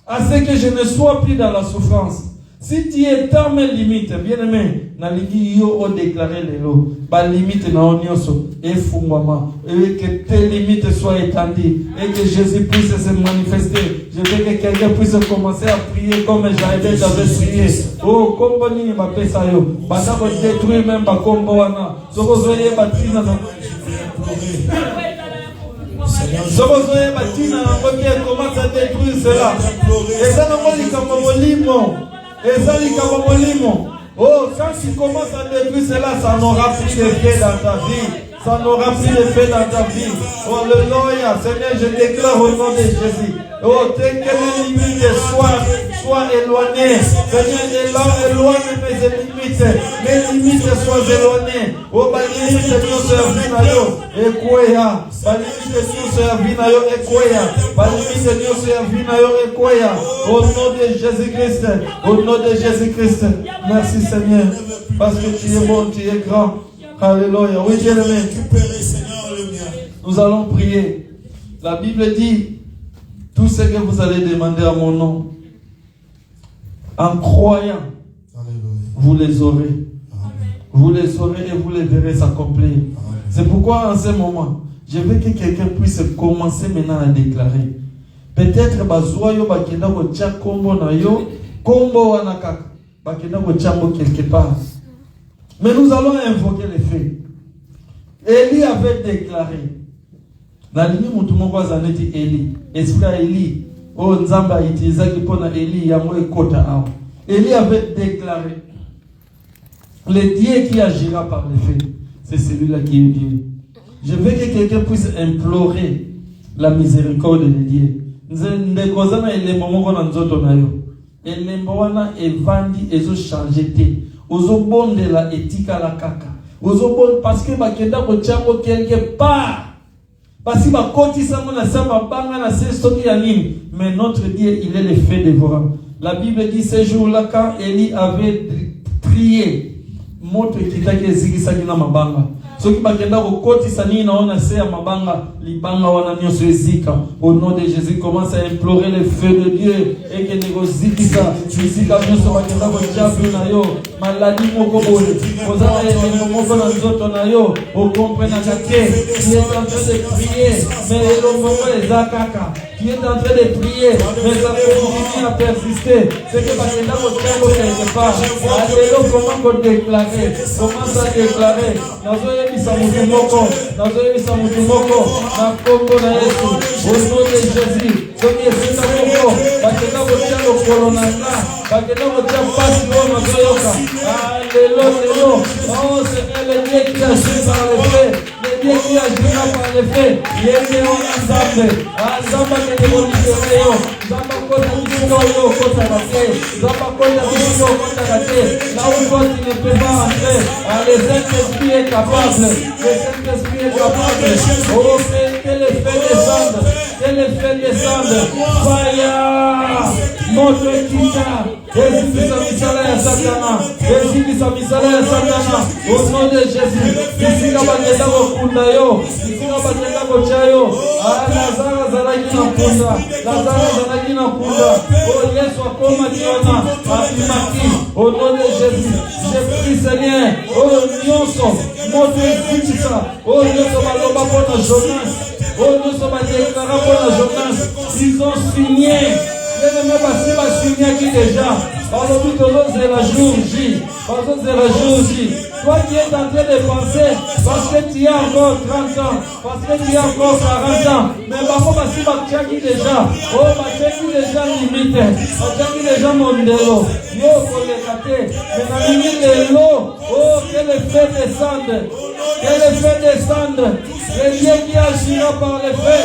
à ce que je ne sois plus dans la souffrance. Si tu étends mes limites, bien aimé, na ligi yo o déclaré les lots, ba limite na onyoso, et fungwama, et que tes limites soient étendues, et que Jésus puisse se manifester. Je veux que quelqu'un puisse commencer à prier comme j'avais prié. Oh, kombo ni ba pesa yo, ba na ko détruire même ba kombo wana. Soko zoye ba tina na Soko zoye ba tina na ko qui commence à détruire cela. Et ça non li comme molimo. Et ça, il oh, quand tu commences à détruire cela, ça n'aura plus d'effet dans ta vie. Ça n'aura plus d'effet dans ta vie. Oh, alléluia. Seigneur, je déclare au nom de Jésus. Oh, que mes limites soient éloignées. Seigneur, éloigne mes limites. Mes limites soient éloignées. Oh, ma limite, nous servir à yo. Ekoya. Ma limite, nous servir à yo. Ekoya. Ma limite, nous servir à yo. Ekoya. Au nom de Jésus-Christ. Au nom de Jésus-Christ. Merci, Seigneur. Parce que tu es bon, tu es grand. Alléluia. Oui, bien aimé. Nous allons prier. La Bible dit, tout ce que vous allez demander à mon nom, en croyant, vous les aurez. Vous les aurez et vous les verrez s'accomplir. C'est pourquoi en ce moment, je veux que quelqu'un puisse commencer maintenant à déclarer. Peut-être bazoyo bakenda ko tia kombo na yo, kombo wana kaka. Bakenda ko tia mo quelque part. Mais nous allons invoquer les faits. Élie avait déclaré. La ligne mutumoko zaneti Élie. Esprit Élie. Oh Nzamba itiliza kipona Élie yango ekota awa. Élie avait déclaré. Le Dieu qui agira par les faits, c'est celui-là qui est Dieu. Je veux que quelqu'un puisse implorer la miséricorde de Dieu. Ndekozana elembo moko na nzoto na yo. Elembo wana evandi ezo changer te. Ozo bondela etika la kaka. Ozo bon parce que bakenda ko tiako quelque part. Parce que bakotisa ngo na samba banga na sestoki ya nini. Mais notre Dieu, il est le feu dévorant. La Bible dit ce jour-là quand Élie avait prié, moto kitaki zikisaki na mabanga. Soki bakenda ko kotisa nini naona se ya mabanga libanga wana nyoso ezika. Au nom de Jésus, commence à implorer le feu de Dieu et que nego zikisa zika nyoso bakenda ko jabu na yo maladie moko boye. Ozana elembo moko na nzoto na yo o comprendre que tu es en train de prier mais elombo ezakaka. Tu es en train de prier, mais ça continue à persister. C'est que bakenda ko tiako quelque part. Alléluia, comment déclarer? Commence à déclarer. Nazoyebisa mutu moko na kombo na Yesu. Au nom de Jésus. Soki esika moko bakenda kotia lokolo na nga, bakenda kotia pasi oyo nazoyoka. Alléluia. Oh Seigneur, le Dieu qui agit par le fait, le Dieu qui agira par le fait, yeye Nzambe. Nzambe akendekondisere yo, Nzambe akota bisika oyo okotaka te, Nzambe akota bisika okotaka te. Là où toi tu ne peux pas entrer, le Saint-Esprit est capable, le Saint-Esprit est capable. Oh, que le feu descende, que le feu descende. Fire, montre kita, ezikisa misala ya Satana, ezikisa misala ya Satana. Au nom de Jésus, bisika bakenda kokunda yo, bisika bakenda kotia yo. Lazaro azalaki na kunda, oh Yesu akoma kiona, abimaki. Au nom de Jésus, je prie Seigneur, oh nyonso, moto ezikisa, oh nyonso baloba pona Jonas, oh nyonso badeklara pona Jonas, ils ont signé. Les mêmes signé qui déjà. Balobi tozozela jour J. Toi qui es en train de penser, parce que tu as encore 30 ans, parce que tu as encore 40 ans, mais bako basi bakchaki déjà. Oh, bakchaki déjà limite. Bakchaki déjà mondelo. Yo kolekate. Mais na limite l'eau. Oh, que le feu descende. Que le feu descende. Le Dieu qui agira par le feu.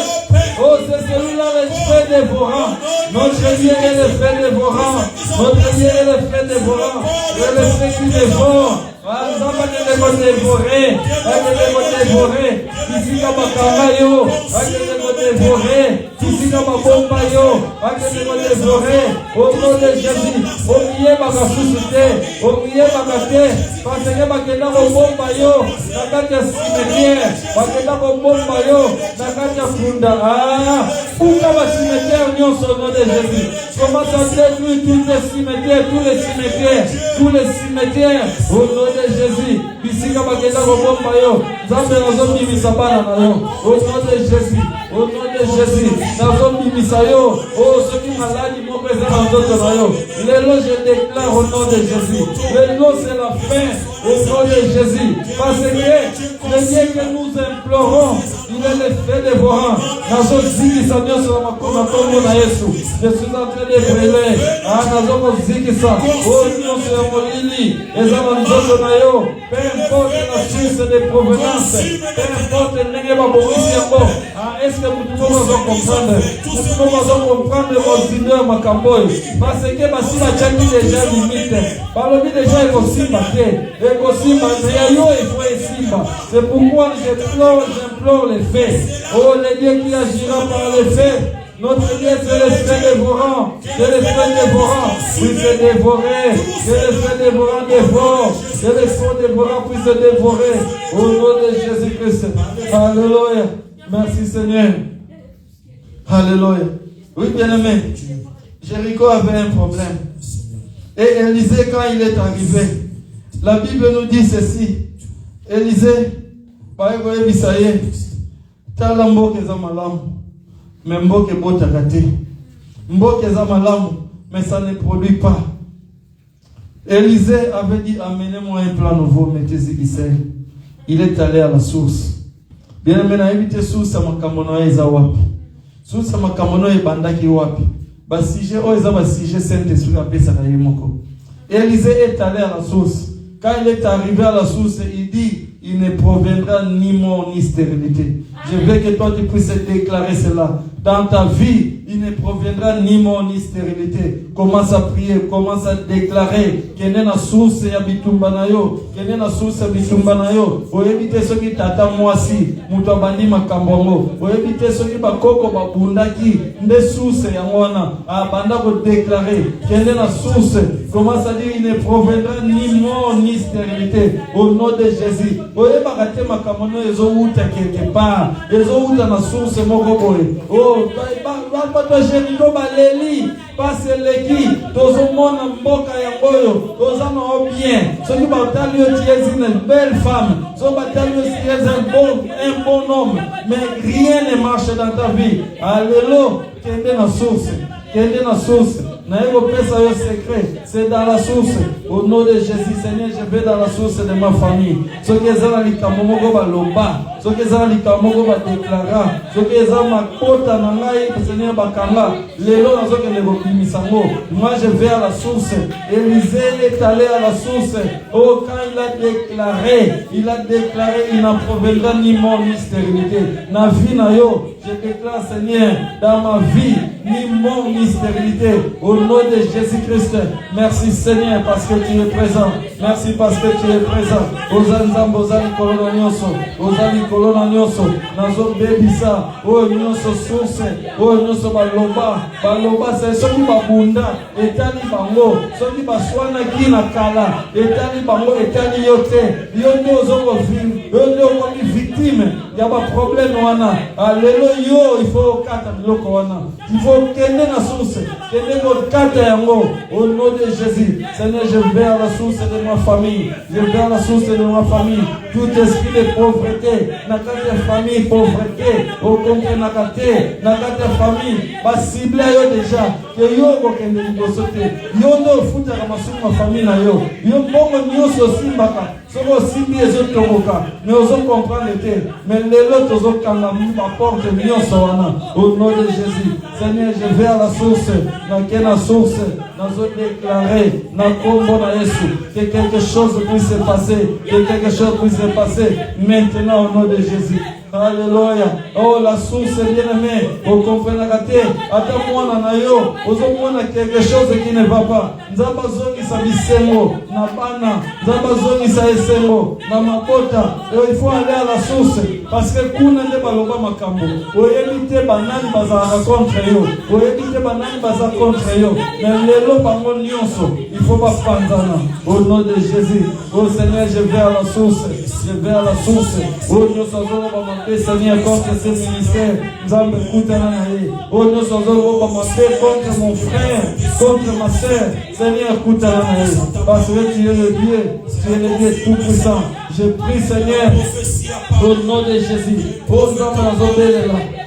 Oh, c'est celui-là le feu dévorant. Notre Dieu est le feu dévorant. Notre Dieu est le feu dévorant. C'est le feu qui dévore. Nzamba akende kodevore kisika bakanga yo, akende kodevore kisika babomba yo, akende kodevore. Au nom de Jésus, omiye bakasusu te, omiye bakate, parce que bakenda kobomba yo na kati ya cimetière, bakenda kobomba yo na kati ya kunda. Kuka ba cimetière nyonso au nom de Jésus. Commence à détruire tous les cimetières au nom de Jésus. Bisika bakenda kobomba yo, Nzambe nazobimisa bana na yo. Au nom de Jésus, au nom de Jésus, nazobimisa yo. Oh, ceux qui malades, ils m'ont présent dans d'autres na yo. Lelo, je déclare au nom de Jésus. Lelo, c'est la fin au nom de Jésus. Parce que le Dieu que nous implorons, il est le feu dévorant. Nazozikisa nyonso na makombo na Yesu. Je suis en train de brûler. Nazozikisa. Oh, nyonso ya molili. Eza na nzoto na yo. Peu importe la source de provenance, peu importe ndenge babomisi yango. Est-ce que vous pouvez comprendre? Vous pouvez comprendre continuer makambo oyo. Parce que basi bachaki déjà limite. Balobi déjà ekosimba te. Ekosimba mais ya yo il faut esimba. C'est pourquoi j'implore les faits. Oh, le Dieu qui agira par les faits. Notre Dieu, c'est le feu dévorant. C'est le feu dévorant. Puisse dévorer. C'est le feu dévorant dévore. C'est le feu dévorant puisse dévorer. Au nom de Jésus-Christ. Alléluia. Merci Seigneur. Alléluia. Oui, bien-aimé. Jéricho avait un problème. Et Élisée, quand il est arrivé, la Bible nous dit ceci. Élisée, par exemple, Bisaïe, tala mboke za malamu. Mais mboke botaka te. Mboke za malamu, mais ça ne produit pas. Élisée avait dit, amenez-moi un plan nouveau, mettez-y Israël. Il est allé à la source. Bien aimé, na évité source à makamono eza wapi. Source à makamono ebandaki wapi. Ba sujet o eza ba sujet Saint-Esprit a pesa na yemoko. Élisée est allé à la source. Quand il est arrivé à la source, il dit, il ne proviendra ni mort ni stérilité. Je veux que toi tu puisses déclarer cela. Dans ta vie, il ne proviendra ni mort ni stérilité. Commence à prier, commence à déclarer qu'il y a une source ya bitumba na yo, qu'il y a une source ya bitumba na yo. Oyebite soki tata mwasi, mutu abandi makambo ngo. Oyebite soki bakoko babundaki, nde source ya ngona. Abanda ko déclarer qu'il y a une source. Commence à dire il ne proviendra ni mort ni stérilité. Au nom de Jésus. Oyebaka te makambo no ezo uta quelque part. Ezo uta na source moko boye. Oh, bato Jéricho baleli passe leki tozo mona mboka ya ngoyo toza na bien soki batali yo tiezi une belle femme soki batali yo tiezi un bon homme mais rien ne marche dans ta vie. Alléluia. Kende na source, kende na source. C'est dans la source. Au nom de Jésus, Seigneur, je vais dans la source de ma famille. Ce qui est dans le Kamogo Balomba, ce qui est dans le Kamogo Badeklara, ce qui est dans ma côte en Angaï, Seigneur Bakanga, les lots dans ce que les Bokimisango. Moi, je vais à la source. Élisée est allé à la source. Oh, quand il a déclaré, il n'en proviendra ni mort ni stérilité. Na vie na yo, je déclare, Seigneur, dans ma vie, ni mort ni stérilité. Au nom de Jésus-Christ, merci Seigneur parce que tu es présent. Merci parce que tu es présent. Ozanzambo, Ozani Kolona Nyoso, Ozani Kolona Nyoso, Nazo Bebisa, O Nyoso Source, O Nyoso Balomba, Balomba, c'est ce qui va bunda, Etali Bango, ce qui va soigner qui n'a kala, Etali Bango, Etali Yote, Yote Ozoko Yote victime, il y a pas de problème, Wana. Alléluia, il faut 4 loko Wana. Il faut qu'elle ait la source, qu'elle ait notre 4 yango, au nom de Jésus. Seigneur, je vais à la source de ma famille, je vais à la source de ma famille. Tout esprit de pauvreté, nakate famille, pauvreté, au contre nakate famille, va cibler yo déjà, que yo kokende libosote, yo no futa kama ma famille na yo, yo bongo nyoso simbaka, soko simbi ezo toboka, mais ozo comprendre te, mais les autres ozo kanga ma porte nyoso wana, au nom de Jésus. Seigneur, je vais à la source, dans la source, nous déclarer, dans le combo de Jésus, que quelque chose puisse se passer, que quelque chose puisse se passer maintenant au nom de Jésus. Alléluia. Oh, la source bien-aimée, vous comprenez la terre. Attends-moi, Nanayo, vous avez quelque chose qui ne va pas. Nzamba zongi sa bisengo, na bana, nzamba zongi sa esengo, na mapota. Il faut aller à la source, parce que kuna ne baloba makambo. Oyebite banani baza contre yo, oyebite banani baza contre yo. Mais lelo bango nyonso, il faut pas panzana. Au nom de Jésus, oh Seigneur, je vais à la source, je vais à la source. Oh nyonso Seigneur, contre ce ministère, nous avons écouté oh, nous sommes contre mon frère, contre ma soeur. Seigneur, écoute parce que tu es le Dieu tout-puissant. Je prie, Seigneur, au nom de Jésus. Oh, nous avons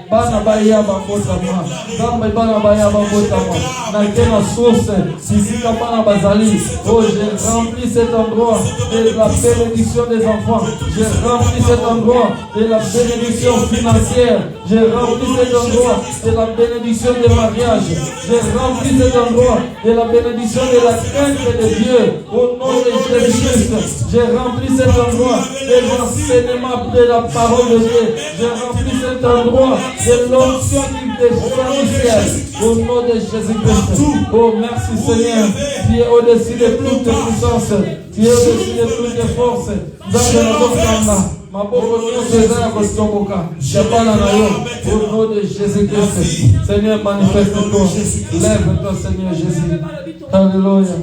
bana baya bakotama nzambe bana baya bakotama na kena source sisika bana bazali. Oh, j'ai rempli cet endroit de la bénédiction des enfants, j'ai rempli cet endroit de la bénédiction financière, j'ai rempli cet endroit de la bénédiction des mariages, j'ai rempli cet endroit de la bénédiction de la crainte de Dieu au nom de Jésus-Christ. J'ai rempli cet endroit de l'enseignement de la parole de Dieu, j'ai rempli cet endroit de l'onction du ciel au nom de Jésus-Christ. Oh, merci Seigneur, tu es au-dessus de toute puissance, tu es au-dessus de toute force. Au nom de Jésus-Christ. Seigneur, manifeste-toi. Lève-toi, Seigneur Jésus. Alléluia.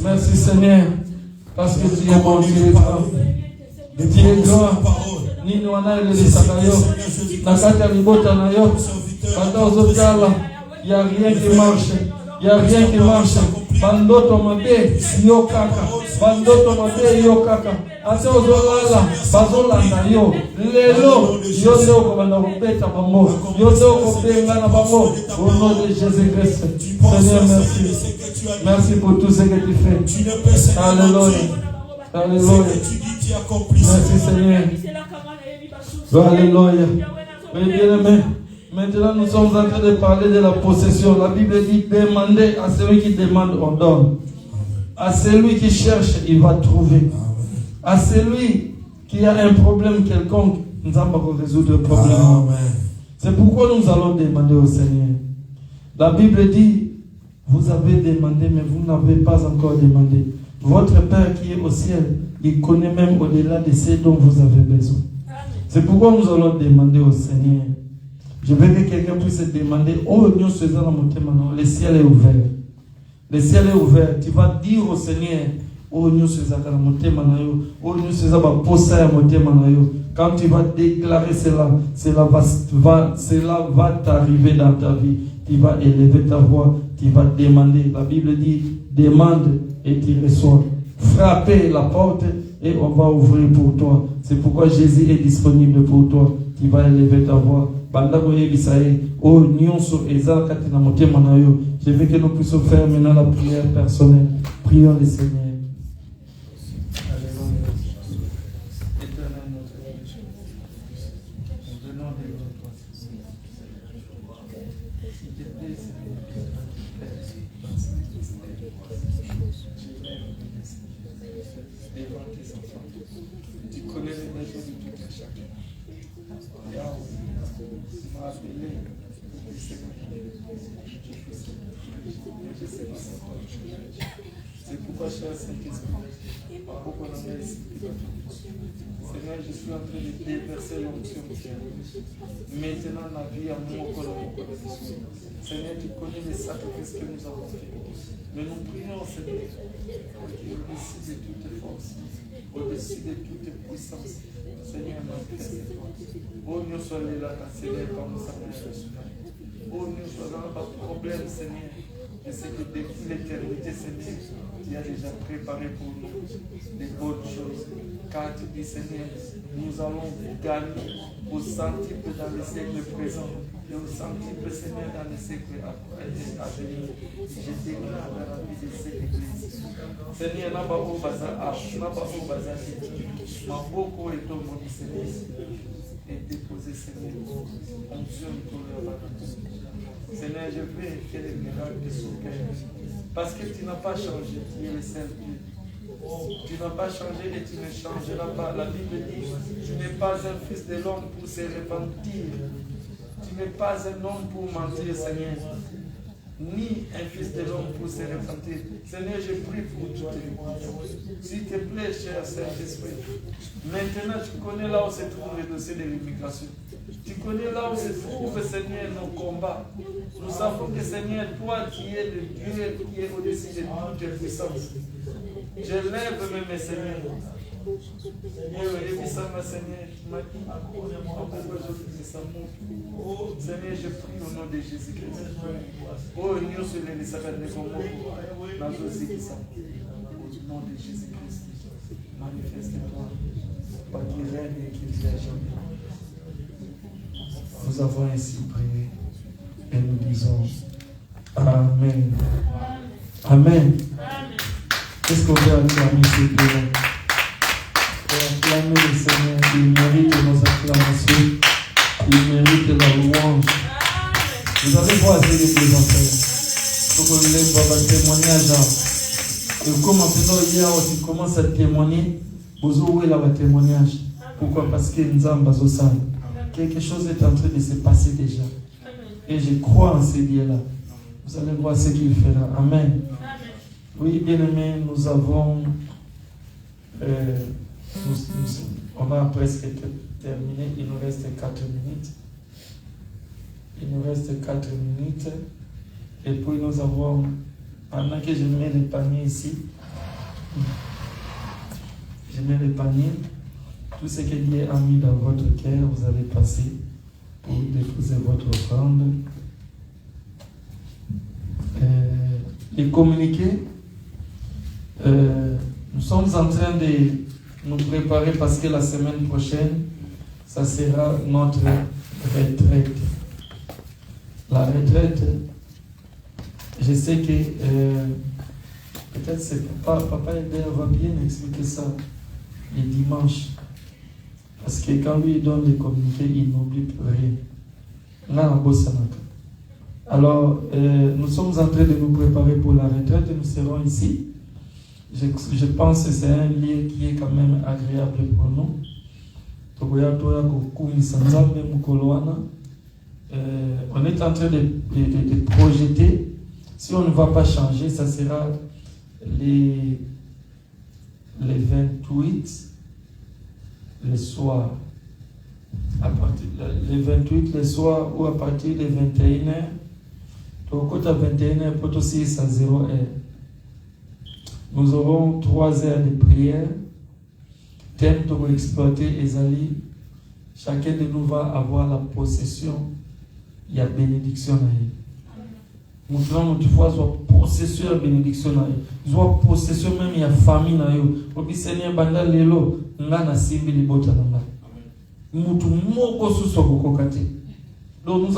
Merci Seigneur, parce que tu es bon, tu es grand. Tu es grand. Nini wanaele lisakayo nakata libota na yo bata ozotala ya rien qui marche, ya rien qui marche. Bandoto mabe yo kaka, bandoto mabe yo kaka. Ase ozolala bazolanda yo lelo yo leo ko banda kopeta bango yo leo ko benga na bango au nom de Jésus-Christ. Seigneur, merci pour tout ce que tu fais. Alléluia. Alléluia. Merci Seigneur. Alléluia. Bien-aimé, maintenant nous sommes en train de parler de la possession. La Bible dit demandez à celui qui demande, on donne. À celui qui cherche, il va trouver. À celui qu'il y a un problème quelconque, nous allons résoudre le problème. Amen. C'est pourquoi nous allons demander au Seigneur. La Bible dit, vous avez demandé, mais vous n'avez pas encore demandé. Votre Père qui est au ciel, il connaît même au-delà de ce dont vous avez besoin. C'est pourquoi nous allons demander au Seigneur. Je veux que quelqu'un puisse demander, oh, nous faisons maintenant, le ciel est ouvert. Le ciel est ouvert. Tu vas dire au Seigneur, oh, nous faisons maintenant, oh, nous faisons maintenant. Quand tu vas déclarer cela va t'arriver dans ta vie. Tu vas élever ta voix, tu vas demander. La Bible dit, demande et tu reçois. Frappez la porte et on va ouvrir pour toi. C'est pourquoi Jésus est disponible pour toi. Tu vas élever ta voix. Je veux que nous puissions faire maintenant la prière personnelle. Prions le Seigneur. Tu connais les besoins de tout un chacun. M'a appelé c'est pourquoi, cher Saint-Esprit, pourquoi on a ici. Seigneur, je suis en train de déverser l'onction du Seigneur. Maintenant, la vie à mon corps. Seigneur, tu connais les sacrifices que nous avons fait. Mais nous prions, Seigneur, au-dessus de toute force, au-dessus de toute puissance. Seigneur, manifeste-toi. Oh, nous soyons là, Seigneur, comme nous savons le Seigneur. Oh, nous soyons pas de problème, Seigneur. Et c'est que depuis l'éternité, Seigneur, tu as déjà préparé pour nous des bonnes choses. Car tu dis, Seigneur, nous allons gagner au centuple dans le siècle présent et au centuple, Seigneur, dans le siècle à venir. Je déclare dans la vie de cette église. Seigneur, n'a pas au bazar, n'a pas au bazar, ma beaucoup est au monde, Seigneur, et déposer, Seigneur, onction pour le baptême. Seigneur, je veux que les miracles s'opèrent. Parce que tu n'as pas changé, tu es le seul Dieu. Tu n'as pas changé et tu ne changeras pas. La Bible dit, tu n'es pas un fils de l'homme pour se repentir. Tu n'es pas un homme pour mentir, Seigneur. Ni un fils de l'homme pour se repentir. Seigneur, je prie pour toi. S'il te plaît, cher Saint-Esprit. Maintenant, tu connais là où se trouve le dossier de l'immigration. Tu connais là où se trouve, Seigneur, nos combats. Nous savons que, Seigneur, toi, tu es le Dieu qui est au-dessus de toute puissance. Je lève mes Seigneur. Seigneur, je prie au nom de Jésus-Christ. Oh, nous sommes les Seigneurs de Congo. Au nom de Jésus-Christ, manifeste-toi. Pas qu'il règne et qu'il vienne jamais. Nous avons ainsi prié et nous disons Amen. Amen. Est-ce qu'on peut acclamer ce Dieu-là? Acclamer le Seigneur, il mérite nos acclamations, il mérite la louange. Vous allez voir ces représentants. Il faut qu'on les voit le témoignage. Et comme maintenant hier, tu commences à témoigner, vous ouvrez là le témoignage. Pourquoi? Parce que nous avons besoin. Quelque chose est en train de se passer déjà. Et je crois en ce Dieu-là. Vous allez voir ce qu'il fera. Amen. Oui, bien-aimés, nous avons... on a presque terminé. Il nous reste 4 minutes. Il nous reste 4 minutes. Et puis nous avons... Pendant que je mets le panier ici, je mets le panier. Tout ce que Dieu a mis dans votre cœur, vous allez passer pour déposer votre offrande. Les communiqués, nous sommes en train de nous préparer parce que la semaine prochaine, ça sera notre retraite. La retraite, je sais que peut-être c'est Papa Hébert va bien expliquer ça les dimanches. Parce que quand lui donne les communiqués, il n'oublie rien. Là, alors, nous sommes en train de nous préparer pour la retraite et nous serons ici. Je pense que c'est un lieu qui est quand même agréable pour nous. On est en train de projeter. Si on ne va pas changer, ça sera les 28 le soir. À partir les 28 le soir ou à partir des 21h. Donc, à 21h, pour aussi à 0h. Nous aurons 3 heures de prière. Thème pour exploiter Ezali. Chacun de nous va avoir la possession. Il y a bénédiction. Nous devons avoir possession de bénédiction. Nous avons possession même, il y a famille. Au Seigneur, Banda Lelo, Nana Simbi Libota Nanga. Donc nous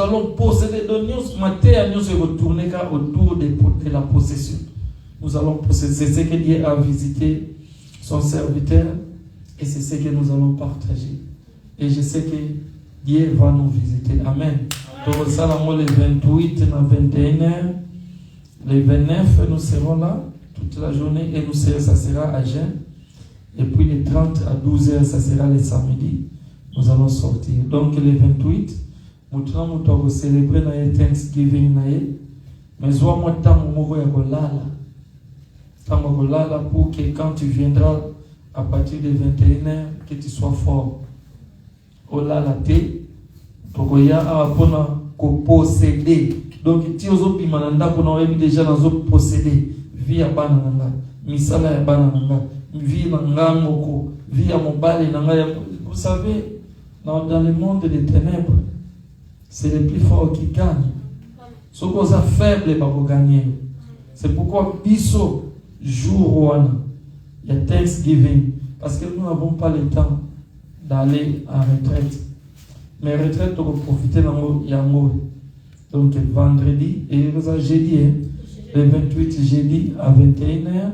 allons posséder. Donc nous allons se retourner autour de la possession. Nous allons posséder. C'est ce que Dieu a visité son serviteur. Et c'est ce que nous allons partager. Et je sais que Dieu va nous visiter. Amen. Donc, les 28 et 21h, les 29, nous serons là toute la journée. Et ça sera à Jeun. Et puis les 30 à 12h, ça sera les samedis. Nous allons sortir. Donc, les 28, nous allons célébrer le Thanksgiving. Mais je vais moi pour que quand tu viendras à partir de 21h, que tu sois fort. Ola la té, tokoya apona ko posséder. Donc ti ozo pimananda ko na déjà nazo posséder via bana nanga, misala ya bana nanga, via nanga moko, via mobile nanga. Vous savez, dans le monde des ténèbres, c'est les plus forts qui gagnent. Ceux qui sont faibles vont gagner. C'est pourquoi biso jour one. Il y a Thanksgiving, parce que nous n'avons pas le temps d'aller en retraite. Mais retraite, on va profiter de yango. Donc vendredi et jeudi, le 28 jeudi à 21h.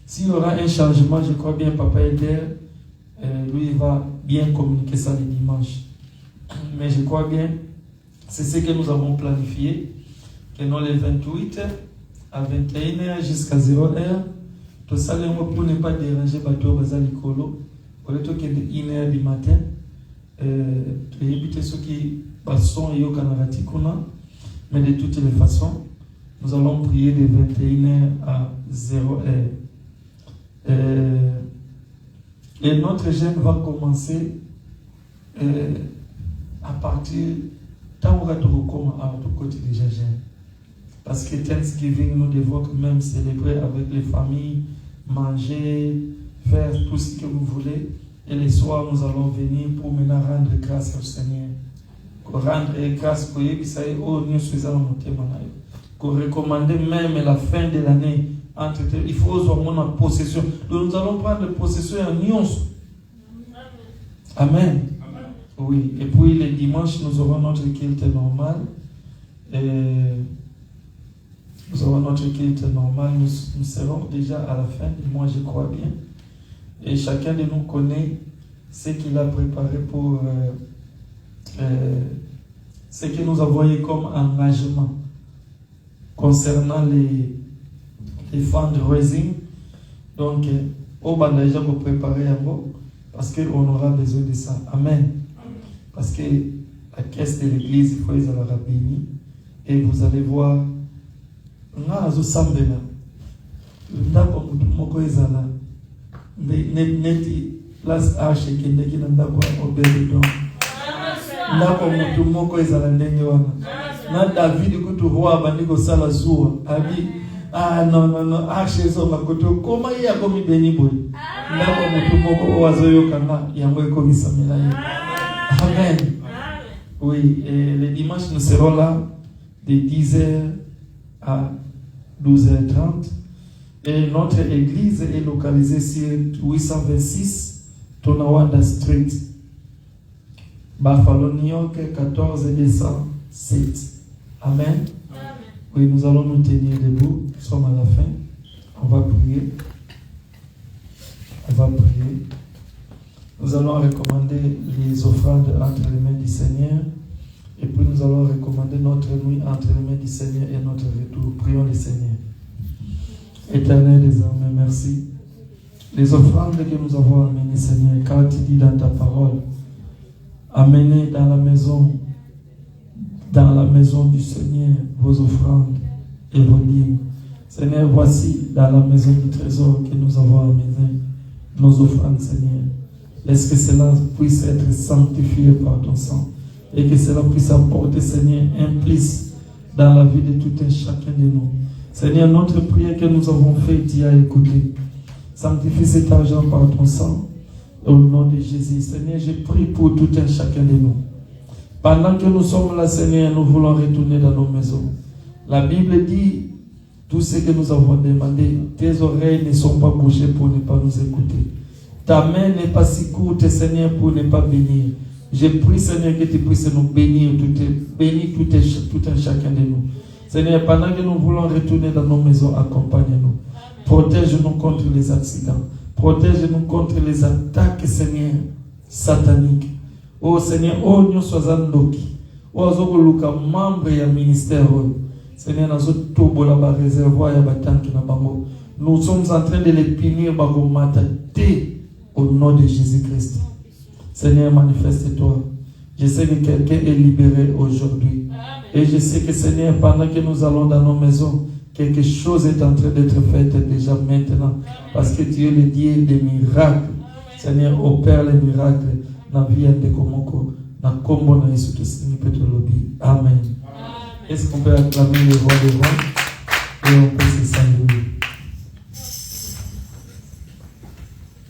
S'il y aura un changement, je crois bien Papa Eder, lui il va bien communiquer ça le dimanche. Mais je crois bien, c'est ce que nous avons planifié, que nous les 28 à 21h jusqu'à 0h. Tout ça, pour ne pas déranger Bateau Bazalikolo, au lieu de 1h du matin, tu évites ceux qui passent et au Canarati Kuna, mais de toutes les façons, nous allons prier de 21h à 0h. Et notre jeûne va commencer à partir tant qu'on à tout côté déjà jeûne. Parce que Thanksgiving, nous devons quand même célébrer avec les familles, manger, faire tout ce que vous voulez. Et les soirs, nous allons venir pour maintenant rendre grâce au Seigneur. Pour rendre grâce pour lui, nous sommes pour recommander même la fin de l'année. Il faut avoir une possession. Donc nous allons prendre possession en nuance. Amen. Oui. Et puis le dimanche, nous aurons notre culte normal. Nous aurons notre culte normal. Nous serons déjà à la fin du mois, je crois bien. Et chacun de nous connaît ce qu'il a préparé pour ce que nous avons eu comme engagement concernant les fundraising. Donc, on va déjà vous préparer un mot parce qu'on aura besoin de ça. Amen. Parce que la caisse de l'église, il faut les avoir bénis. Et vous allez voir, on a un sambela. Ndako moko ezala. Neti place H qui n'est qui n'a pas obéi. Ndako mutu moko ezala ndenge wana. Na David kutu roi bandiko sala zuwa. Abi non H ezo makoto koma ya komi beni boy. Ndako mutu moko wazoyo kanga yango ekomisa melaye. Amen. Oui, et le dimanche nous serons là de 10h à 12h30. Et notre église est localisée sur 826 Tonawanda Street, Buffalo, New York, 14207. Amen. Oui, nous allons nous tenir debout. Nous sommes à la fin. On va prier. Nous allons recommander les offrandes entre les mains du Seigneur. Et puis nous allons recommander notre nuit entre les mains du Seigneur et notre retour. Prions le Seigneur. Éternel désormais, merci. Les offrandes que nous avons amenées, Seigneur, car tu dis dans ta parole Amenez dans la maison du Seigneur vos offrandes et vos dîmes. Seigneur, voici dans la maison du trésor que nous avons amené nos offrandes, Seigneur. Laisse que cela puisse être sanctifié par ton sang et que cela puisse apporter, Seigneur, un plus dans la vie de tout un chacun de nous. Seigneur, notre prière que nous avons faite, tu as écouté. Sanctifie cet argent par ton sang. Au nom de Jésus, Seigneur, je prie pour tout un chacun de nous. Pendant que nous sommes là, Seigneur, nous voulons retourner dans nos maisons. La Bible dit, tout ce que nous avons demandé, tes oreilles ne sont pas bouchées pour ne pas nous écouter. Ta main n'est pas si courte, Seigneur, pour ne pas bénir. Je prie, Seigneur, que tu puisses nous bénir, tout un chacun de nous. Seigneur, pendant que nous voulons retourner dans nos maisons, accompagne-nous. Protège-nous contre les accidents. Protège-nous contre les attaques, Seigneur, sataniques. Oh Seigneur, oh nous soyons ndoki. Oh azokoluka membre ya ministère. Seigneur, nous sommes tous là réservoir ya batanki na bango. Nous sommes en train de les punir maté au nom de Jésus-Christ. Seigneur, manifeste-toi. Je sais que quelqu'un est libéré aujourd'hui. Et je sais que Seigneur, pendant que nous allons dans nos maisons, quelque chose est en train d'être fait déjà maintenant. Parce que tu es le Dieu des miracles. Seigneur, opère les miracles dans la vie de Komoko, dans le combo de Jésus Christ. Amen. Est-ce qu'on peut acclamer les voix devant et on peut se saluer?